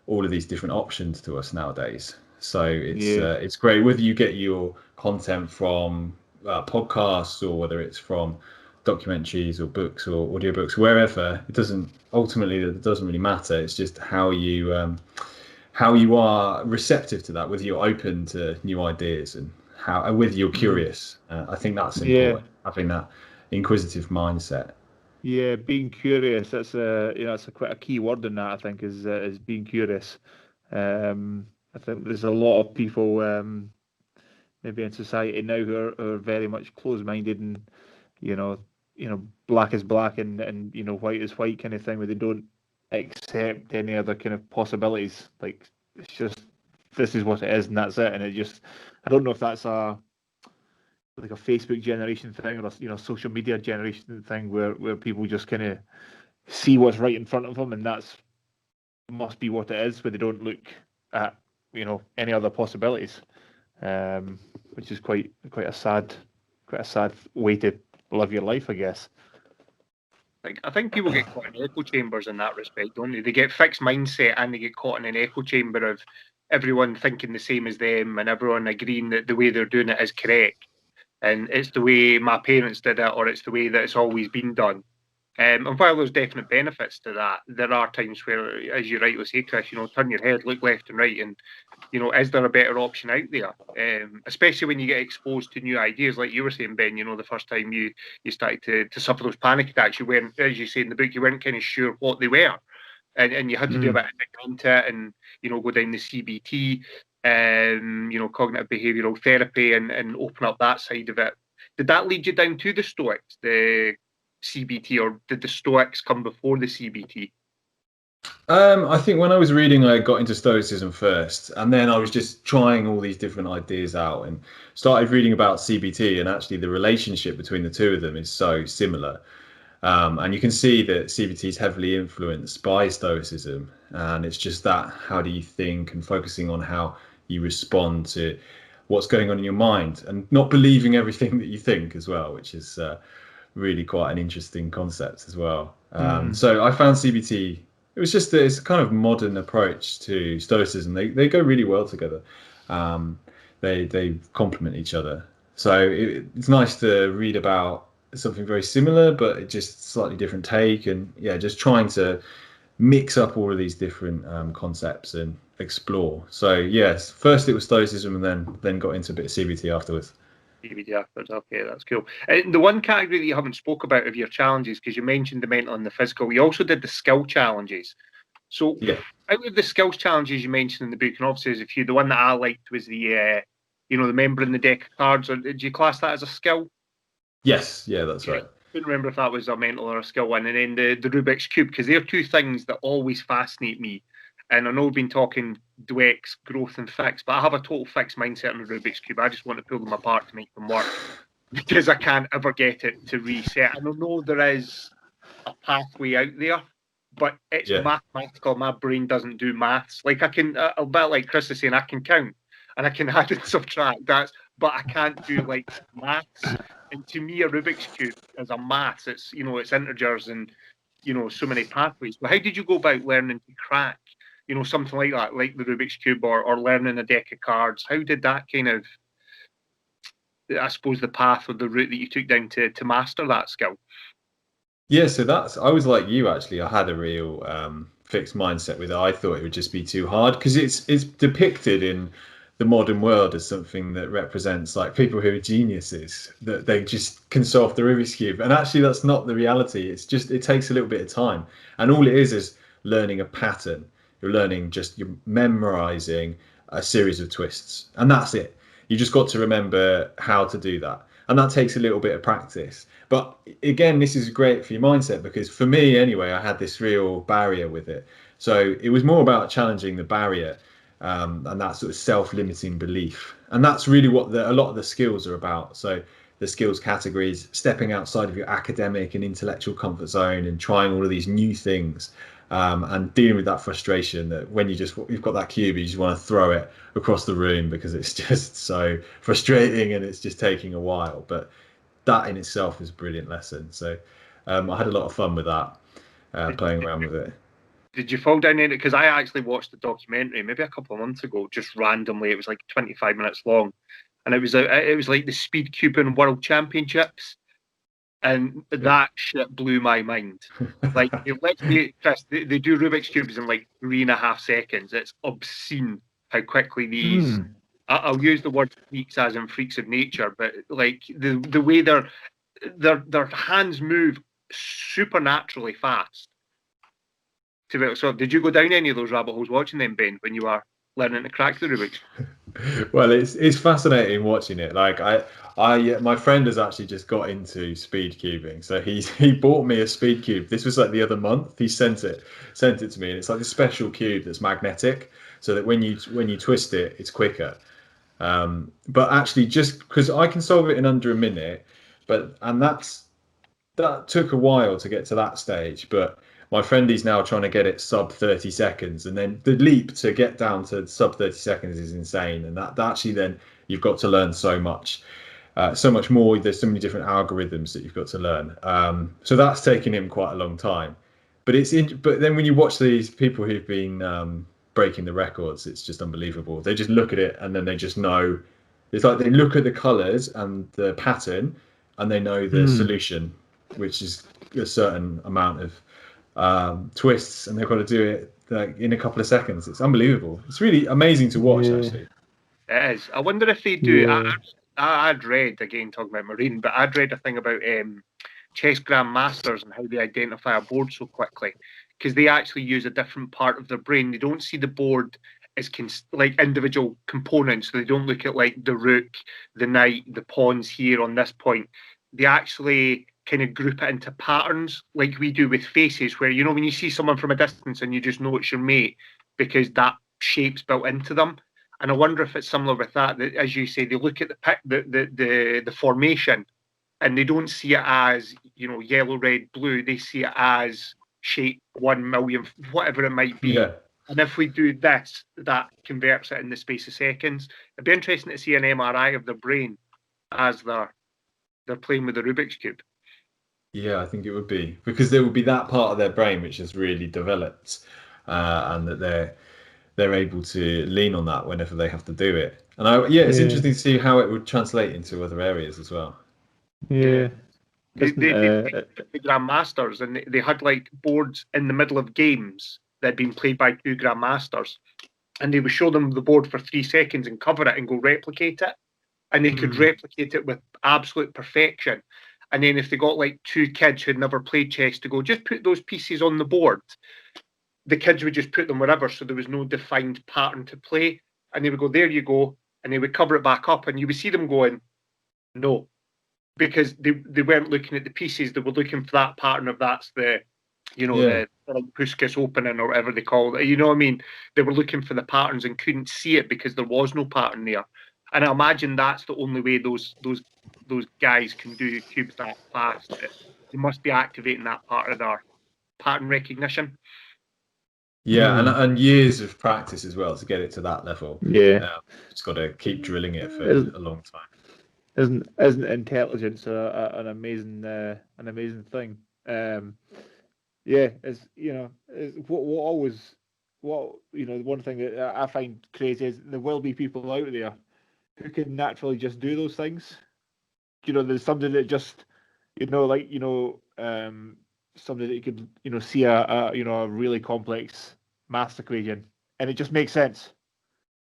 all of these different options to us nowadays. So it's great whether you get your content from podcasts or whether it's from documentaries or books or audiobooks, wherever. It doesn't really matter. It's just how you are receptive to that, whether you're open to new ideas and whether you're curious. I think that's important. Having that inquisitive mindset. Yeah, being curious. That's quite a key word in that. I think is being curious. I think there's a lot of people maybe in society now who are very much closed-minded and black is black and white is white kind of thing, where they don't accept any other kind of possibilities. Like, it's just, this is what it is and that's it. And I don't know if that's a Facebook generation thing or social media generation thing where people just kind of see what's right in front of them and that's must be what it is, where they don't look at any other possibilities, which is quite a sad way to live your life, I guess. I think people get caught in echo chambers in that respect, don't they? They get fixed mindset and they get caught in an echo chamber of everyone thinking the same as them and everyone agreeing that the way they're doing it is correct. And it's the way my parents did it, or it's the way that it's always been done. And while there's definite benefits to that, there are times where, as you rightly say, Chris, turn your head, look left and right, and is there a better option out there? Especially when you get exposed to new ideas, like you were saying, Ben. The first time you started to suffer those panic attacks, you weren't, as you say in the book, you weren't kind of sure what they were, and you had to do a bit of digging into it, and go down the CBT, cognitive behavioural therapy, and open up that side of it. Did that lead you down to the Stoics, the CBT, or did the Stoics come before the CBT? I think when I was reading, I got into Stoicism first, and then I was just trying all these different ideas out and started reading about CBT, and actually the relationship between the two of them is so similar. And you can see that CBT is heavily influenced by Stoicism, and it's just that, how do you think, and focusing on how you respond to what's going on in your mind and not believing everything that you think as well, which is really quite an interesting concept as well. So I found CBT, it's a kind of modern approach to Stoicism. They go really well together. They complement each other. So it's nice to read about something very similar, but it just slightly different take, and just trying to mix up all of these different concepts and explore. So yes, first it was Stoicism, and then got into a bit of CBT afterwards. CBT afterwards, okay, that's cool. The one category that you haven't spoke about of your challenges, because you mentioned the mental and the physical, you also did the skill challenges. So out of the skills challenges you mentioned in the book, and obviously there's a few, the one that I liked was the remembering the deck of cards. Or did you class that as a skill? Yes, that's right. I couldn't remember if that was a mental or a skill one. And then the Rubiks Cube, because they're two things that always fascinate me. And I know we've been talking Dweck's growth and fix, but I have a total fixed mindset on the Rubik's Cube. I just want to pull them apart to make them work because I can't ever get it to reset. And I know there is a pathway out there, but it's mathematical. My brain doesn't do maths. Like I can, a bit like Chris is saying, I can count and I can add and subtract. But I can't do like maths. And to me, a Rubik's Cube is a maths. It's it's integers and so many pathways. But how did you go about learning to crack something like that, like the Rubik's Cube, or learning a deck of cards? How did that kind of, I suppose, the path or the route that you took down to master that skill? Yeah, so I was like you, actually. I had a real fixed mindset with it. I thought it would just be too hard because it's depicted in the modern world as something that represents like people who are geniuses, that they just can solve the Rubik's Cube. And actually that's not the reality. It's just, it takes a little bit of time. And all it is learning a pattern. You're memorizing a series of twists, and that's it. You just got to remember how to do that, and that takes a little bit of practice. But again, this is great for your mindset, because for me anyway, I had this real barrier with it. So it was more about challenging the barrier, and that sort of self-limiting belief. And that's really what a lot of the skills are about. So the skills categories, stepping outside of your academic and intellectual comfort zone and trying all of these new things. And dealing with that frustration that when you've got that cube, you just want to throw it across the room because it's just so frustrating and it's just taking a while. But that in itself is a brilliant lesson. So I had a lot of fun with that, playing around with it. Did you fall down in it? Because I actually watched the documentary maybe a couple of months ago, just randomly. It was like 25 minutes long, and it was like the Speed Cubing World Championships, and that shit blew my mind. Like, let's be Chris, they do Rubik's cubes in like 3.5 seconds. It's obscene how quickly these. I'll use the word freaks as in freaks of nature, but like the way their hands move supernaturally fast. So, did you go down any of those rabbit holes watching them, Ben, when you were learning to crack the Rubik's? Well, it's fascinating watching it. Like my friend has actually just got into speed cubing, so he bought me a speed cube. This was like the other month. He sent it to me, and it's like a special cube that's magnetic, so that when you twist it, it's quicker. But actually, just because I can solve it in under a minute, that took a while to get to that stage, but my friend is now trying to get it sub 30 seconds, and then the leap to get down to sub 30 seconds is insane. And that actually, then you've got to learn so much more. There's so many different algorithms that you've got to learn. So that's taken him quite a long time. But but then when you watch these people who've been breaking the records, it's just unbelievable. They just look at it and then they just know. It's like they look at the colors and the pattern, and they know the solution, which is a certain amount of twists, and they've got to do it like in a couple of seconds. It's unbelievable. It's really amazing to watch, actually. It is. I wonder if they do. I'd read, again talking about Marine, but I'd read a thing about chess grandmasters and how they identify a board so quickly, because they actually use a different part of their brain. They don't see the board as like individual components. So they don't look at like the rook, the knight, the pawns here on this point. They actually kind of group it into patterns like we do with faces, where, you know, when you see someone from a distance and you just know it's your mate because that shape's built into them. And I wonder if it's similar with that as you say, they look at the formation and they don't see it as, you know, yellow, red, blue. They see it as shape 1 million, whatever it might be. Yeah. And if we do this, that converts it in the space of seconds. It'd be interesting to see an MRI of their brain as they're playing with the Rubik's Cube. Yeah, I think it would be, because there would be that part of their brain which has really developed, and that they're able to lean on that whenever they have to do it. And it's interesting to see how it would translate into other areas as well. Yeah. They the grandmasters, and they had like boards in the middle of games that had been played by 2 grandmasters, and they would show them the board for 3 seconds and cover it and go replicate it, and they could replicate it with absolute perfection. And then if they got like 2 kids who'd never played chess to go, just put those pieces on the board, the kids would just put them wherever, so there was no defined pattern to play. And they would go, there you go, and they would cover it back up, and you would see them going, no, because they weren't looking at the pieces, they were looking for that pattern of that's the, you know, the Puskas opening or whatever they call it. You know what I mean? They were looking for the patterns and couldn't see it because there was no pattern there. And I imagine that's the only way those guys can do cubes that fast. They must be activating that part of their pattern recognition. Yeah, and years of practice as well to get it to that level. Yeah, it's got to keep drilling it for a long time. Isn't intelligence an amazing thing? It's, you know, one thing that I find crazy is there will be people out there who can naturally just do those things. You know, there's somebody that just, somebody that you could, see a really complex math equation, and it just makes sense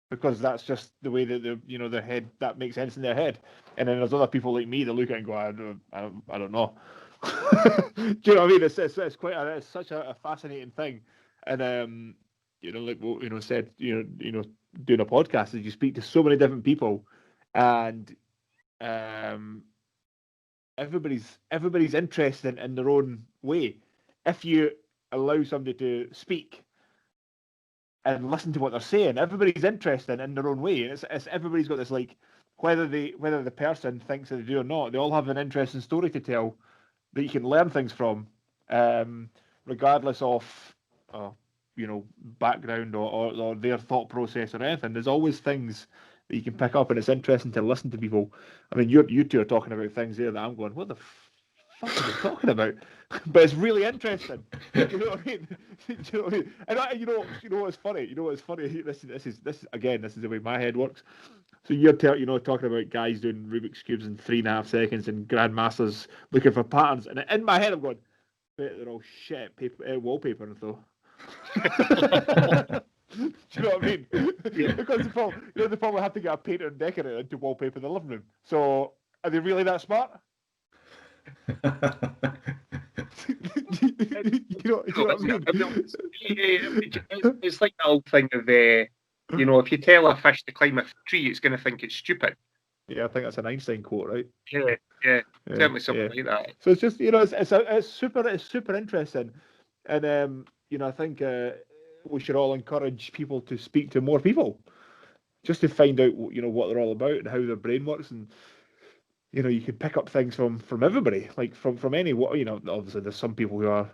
because that's just the way that their head, that makes sense in their head. And then there's other people like me that look at it and go, I don't know. Do you know what I mean? It's such a fascinating thing, and like what said, doing a podcast is you speak to so many different people, and everybody's interested in their own way. If you allow somebody to speak and listen to what they're saying, everybody's interested in their own way, and it's everybody's got this, like, whether the person thinks that they do or not, they all have an interesting story to tell that you can learn things from, regardless of background or their thought process or anything. There's always things that you can pick up, and it's interesting to listen to people. I mean, you two are talking about things there that I'm going, what the fuck are they talking about? But it's really interesting. You know what I mean? Do you know what I mean? And you know what's funny? You know what's funny? This is again, this is the way my head works. So you're talking about guys doing Rubik's cubes in 3.5 seconds and grandmasters looking for patterns, and in my head I'm going, bet they're all shit wallpaper though. Do you know what I mean? Yeah. Because they probably have to get a painter and decorator to wallpaper the living room. So are they really that smart? You know what I mean? It's like the old thing of, if you tell a fish to climb a tree, it's going to think it's stupid. Yeah, I think that's an Einstein quote, right? Yeah, certainly something like that. So it's just it's super interesting, and I think we should all encourage people to speak to more people, just to find out what they're all about and how their brain works, and you can pick up things from everybody, like from any obviously there's some people who are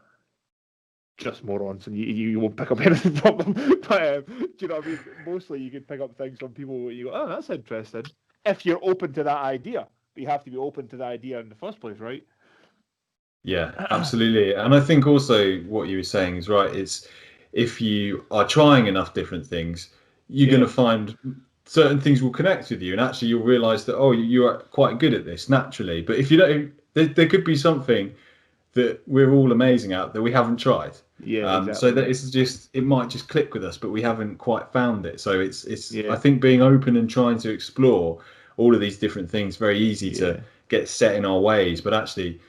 just morons and you won't pick up anything from them, but do you know what I mean? Mostly you can pick up things from people where you go, oh, that's interesting, if you're open to that idea. But you have to be open to the idea in the first place, right? Yeah, absolutely. And I think also what you were saying is right. It's if you are trying enough different things, you're going to find certain things will connect with you, and actually you'll realize that, oh, you are quite good at this naturally. But if you don't, there could be something that we're all amazing at that we haven't tried. Yeah, exactly. So that it might just click with us, but we haven't quite found it. So it's I think being open and trying to explore all of these different things, very easy to get set in our ways, but actually,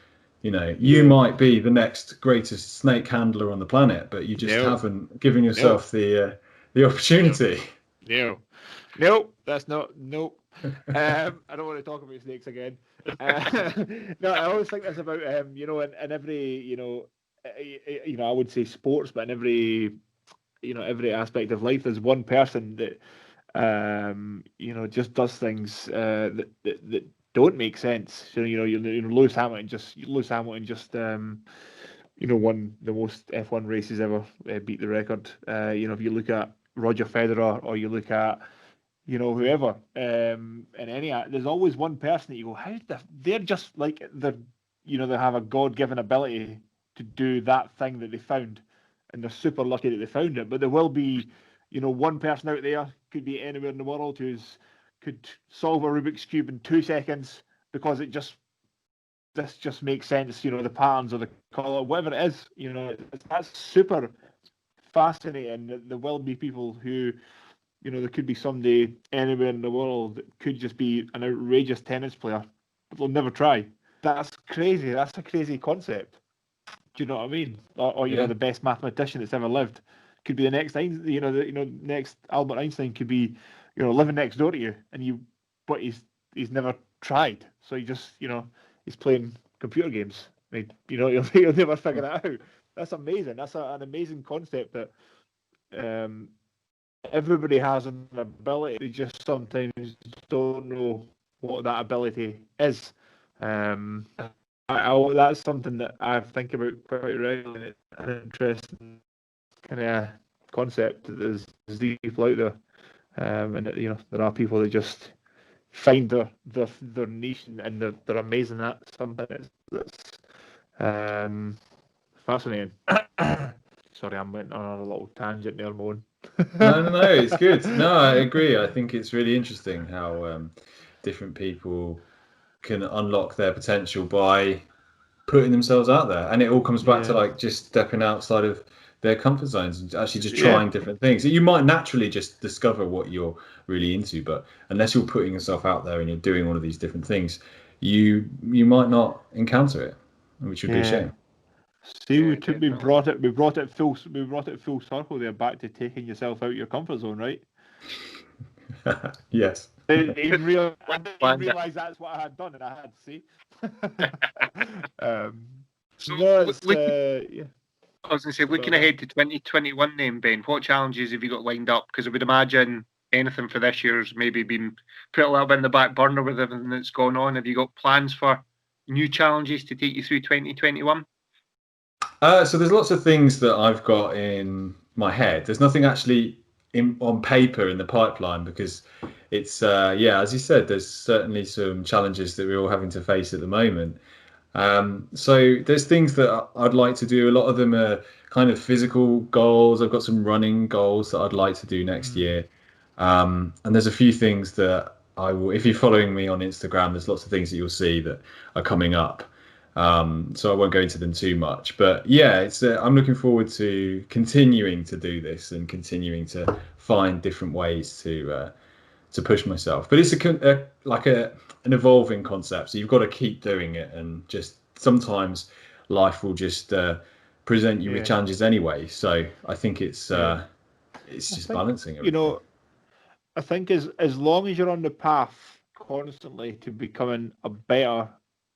you might be the next greatest snake handler on the planet, but you just haven't given yourself the opportunity. No, that's not. Nope. I don't want to talk about snakes again. No, I always think that's about in every I would say sports, but in every every aspect of life, there's one person that just does things that don't make sense. So Lewis Hamilton just won the most F1 races ever, beat the record. If you look at Roger Federer, or you look at whoever, in any, there's always one person that you go, they're just like they have a God-given ability to do that thing that they found, and they're super lucky that they found it. But there will be one person out there, could be anywhere in the world, could solve a Rubik's cube in 2 seconds because this just makes sense. The patterns or the color, whatever it is. That's super fascinating. There will be people who, there could be somebody anywhere in the world that could just be an outrageous tennis player, but they'll never try. That's crazy. That's a crazy concept. Do you know what I mean? Or the best mathematician that's ever lived could be the next next Albert Einstein could be, living next door to you, but he's never tried. So he just, he's playing computer games. He'll never figure that out. That's amazing. That's an amazing concept that everybody has an ability. They just sometimes don't know what that ability is. That's something that I think about quite regularly. It's an interesting kind of concept that there's these people out there, and there are people that just find their niche, and they're amazing at something that's fascinating. Sorry, I went on a little tangent there, Moan. No, it's good. No, I agree. I think it's really interesting how different people can unlock their potential by putting themselves out there, and it all comes back to just stepping outside of their comfort zones and actually just trying different things. You might naturally just discover what you're really into, but unless you're putting yourself out there and you're doing all of these different things, you might not encounter it, which would be a shame. See, we brought it full circle there, back to taking yourself out of your comfort zone, right? Yes. I didn't realise that's what I had done, and I had, see. I was going to say, looking ahead to 2021 then, Ben, what challenges have you got lined up? Because I would imagine anything for this year's maybe been put a little bit in the back burner with everything that's gone on. Have you got plans for new challenges to take you through 2021? So there's lots of things that I've got in my head. There's nothing actually on paper in the pipeline, because it's, as you said, there's certainly some challenges that we're all having to face at the moment. So there's things that I'd like to do. A lot of them are kind of physical goals. I've got some running goals that I'd like to do next year. And there's a few things that I will, if you're following me on Instagram, there's lots of things that you'll see that are coming up. So I won't go into them too much, but yeah, it's I'm looking forward to continuing to do this and continuing to find different ways to push myself. But it's an evolving concept, so you've got to keep doing it, and just sometimes life will just present you with challenges anyway. So I think it's just balancing everything. I think as long as you're on the path constantly to becoming a better,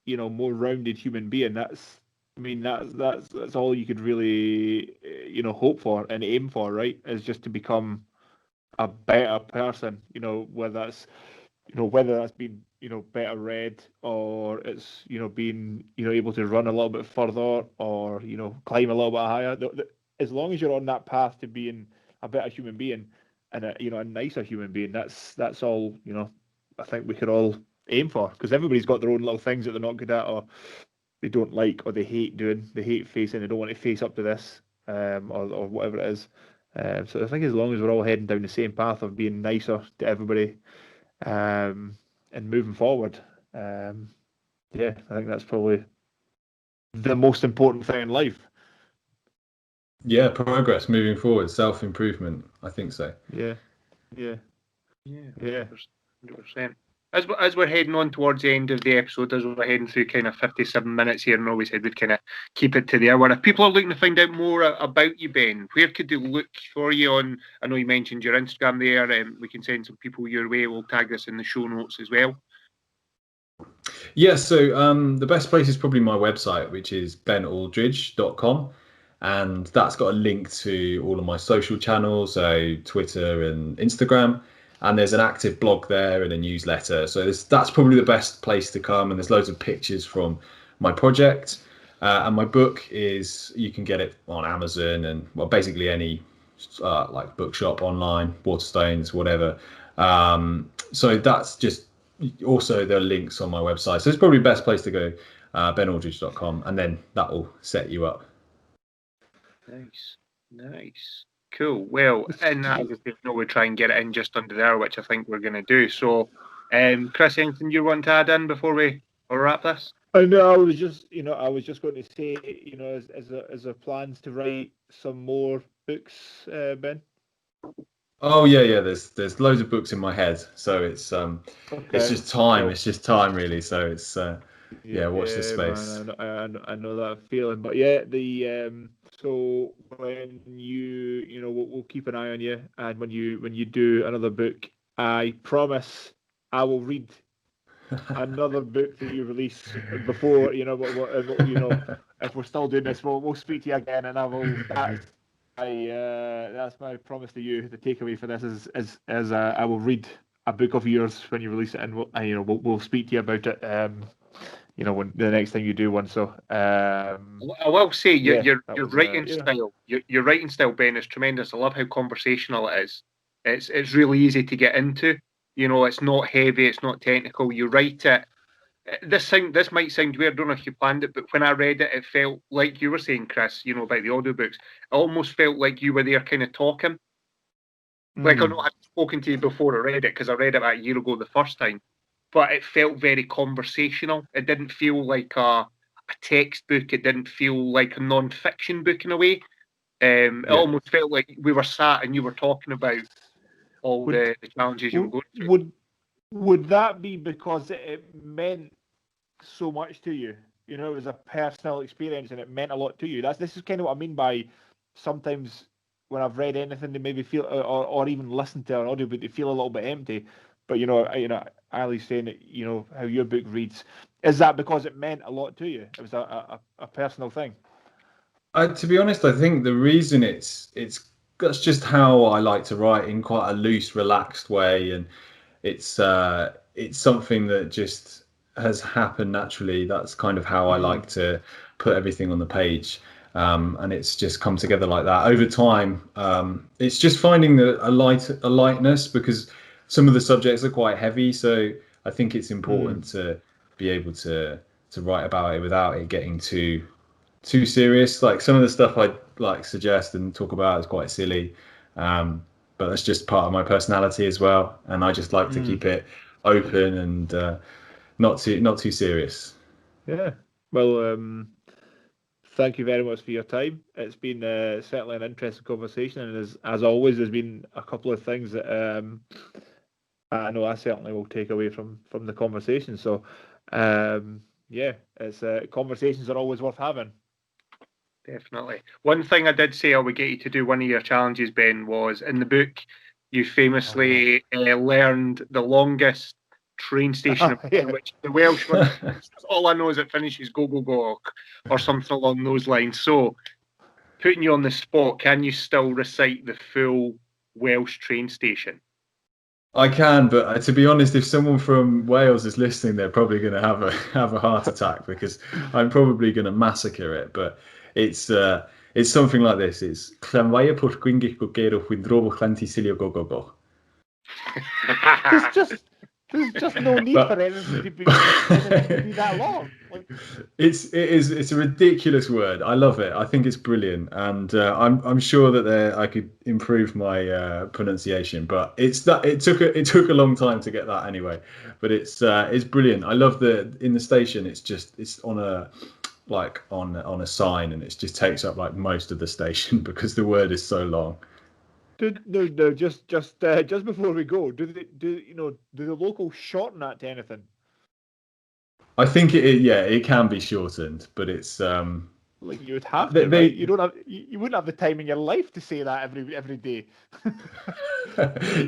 more rounded human being, that's all you could really, hope for and aim for, right? Is just to become a better person, whether that's been, better read, or it's, being, able to run a little bit further, or, climb a little bit higher. As long as you're on that path to being a better human being and a nicer human being, that's all, I think we could all aim for, because everybody's got their own little things that they're not good at, or they don't like, or they hate doing, they hate facing, they don't want to face up to this, or whatever it is. So I think as long as we're all heading down the same path of being nicer to everybody, and moving forward, I think that's probably the most important thing in life. Yeah, progress, moving forward, self-improvement. I think so. Yeah. 100%. As we're heading on towards the end of the episode, as we're heading through kind of 57 minutes here, and always said we'd kind of keep it to the hour. If people are looking to find out more about you, Ben, where could they look for you on? I know you mentioned your Instagram there. We can send some people your way. We'll tag this in the show notes as well. Yeah, so the best place is probably my website, which is benaldridge.com. And that's got a link to all of my social channels, so Twitter and Instagram. And there's an active blog there and a newsletter. So that's probably the best place to come. And there's loads of pictures from my project. And my book you can get it on Amazon and, well, basically any like bookshop online, Waterstones, whatever. So that's just also there are links on my website. So it's probably the best place to go, benaldridge.com. And then that will set you up. Nice. Cool. Well, and as I say, we'll try and get it in just under there, which I think we're going to do. So, Chris, anything you want to add in before we wrap this? I know. I was just going to say, as a plans to write some more books, Ben. Oh yeah. There's loads of books in my head, so it's just time. It's just time, really. So it's watch this space. Man, I know that feeling, but yeah, so when we'll keep an eye on you, and when you do another book, I promise I will read another book that you release before. If we're still doing this, we'll speak to you again, and I will. That's my promise to you. The takeaway for this is I will read a book of yours when you release it, and we'll speak to you about it. When the next time you do one. So I will say your writing style, your writing style, Ben, is tremendous. I love how conversational it is. It's really easy to get into. It's not heavy, it's not technical. You write it. This might sound weird. I don't know if you planned it, but when I read it, it felt like you were saying, Chris, about the audiobooks. It almost felt like you were there, kind of talking. Like I know I've spoken to you before I read it, because I read it about a year ago the first time. But it felt very conversational. It didn't feel like a textbook. It didn't feel like a non-fiction book in a way. It almost felt like we were sat and you were talking about all the challenges you were going through. Would that be because it meant so much to you? It was a personal experience and it meant a lot to you. This is kind of what I mean by sometimes when I've read anything, they maybe feel, or even listened to an audiobook, they feel a little bit empty. But Ali's saying that how your book reads. Is that because it meant a lot to you? It was a personal thing. To be honest, I think the reason that's just how I like to write, in quite a loose, relaxed way, and it's something that just has happened naturally. That's kind of how I like to put everything on the page. And it's just come together like that over time. It's just finding a lightness, because some of the subjects are quite heavy, so I think it's important to be able to write about it without it getting too serious. Like some of the stuff I like suggest and talk about is quite silly, but that's just part of my personality as well. And I just like to keep it open and not too serious. Yeah. Well, thank you very much for your time. It's been certainly an interesting conversation, and as always, there's been a couple of things that I know I certainly will take away from the conversation. So, yeah, it's conversations are always worth having. Definitely. One thing I did say I would get you to do one of your challenges, Ben, was in the book you famously learned the longest train station, which the Welsh one. All I know is it finishes go go go or something along those lines. So, putting you on the spot, can you still recite the full Welsh train station? I can, but to be honest, if someone from Wales is listening, they're probably going to have a heart attack because I'm probably going to massacre it. But it's something like this: it's Llanfair pwll gwingich gogero hwydrobo chlanti silio go go go. There's just no need for anything to be that long. Like, it's a ridiculous word. I love it. I think it's brilliant, and I'm sure that I could improve my pronunciation. But it took a long time to get that anyway. But it's brilliant. I love in the station. It's on a sign, and it just takes up like most of the station because the word is so long. No, just before we go, do the locals shorten that to anything? I think it can be shortened, but it's like you would have to. Right? You wouldn't have the time in your life to say that every day.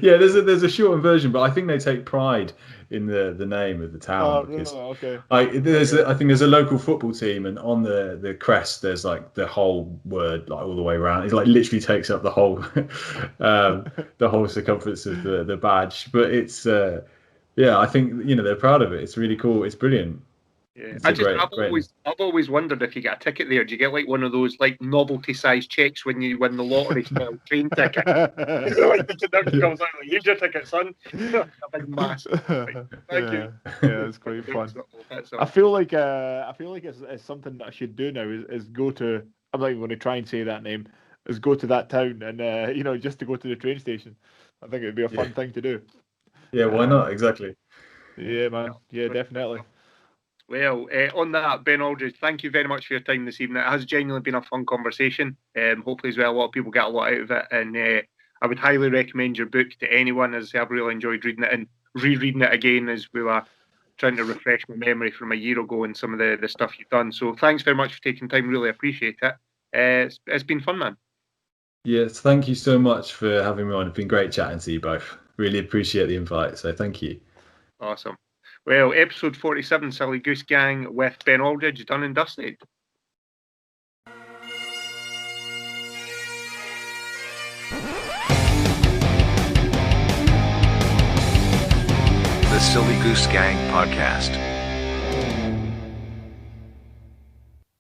Yeah, there's a shortened version, but I think they take pride in the name of the town. Because okay. I think there's a local football team, and on the crest there's like the whole word like all the way around. It like literally takes up the whole the whole circumference of the badge. But it's I think they're proud of it. It's really cool. It's brilliant. Yeah, I've always wondered if you get a ticket there, do you get like one of those like novelty-sized checks when you win the lottery style train ticket? Like the conductor comes out like, "Here's your ticket, son." A big massive. Thank you. Yeah, it's quite fun. I feel like it's something that I should do now is go to. I'm not even going to try and say that name. Is go to that town and just to go to the train station. I think it'd be a fun thing to do. Yeah, why not? Exactly. Yeah, man. Yeah, definitely. Well, on that, Ben Aldridge, thank you very much for your time this evening. It has genuinely been a fun conversation. Hopefully, as well, a lot of people get a lot out of it. And I would highly recommend your book to anyone, as I've really enjoyed reading it and rereading it again as we were trying to refresh my memory from a year ago and some of the stuff you've done. So thanks very much for taking time. Really appreciate it. It's been fun, man. Yes, thank you so much for having me on. It's been great chatting to you both. Really appreciate the invite. So thank you. Awesome. Well, episode 47, Silly Goose Gang with Ben Aldridge, done and dusted. The Silly Goose Gang Podcast.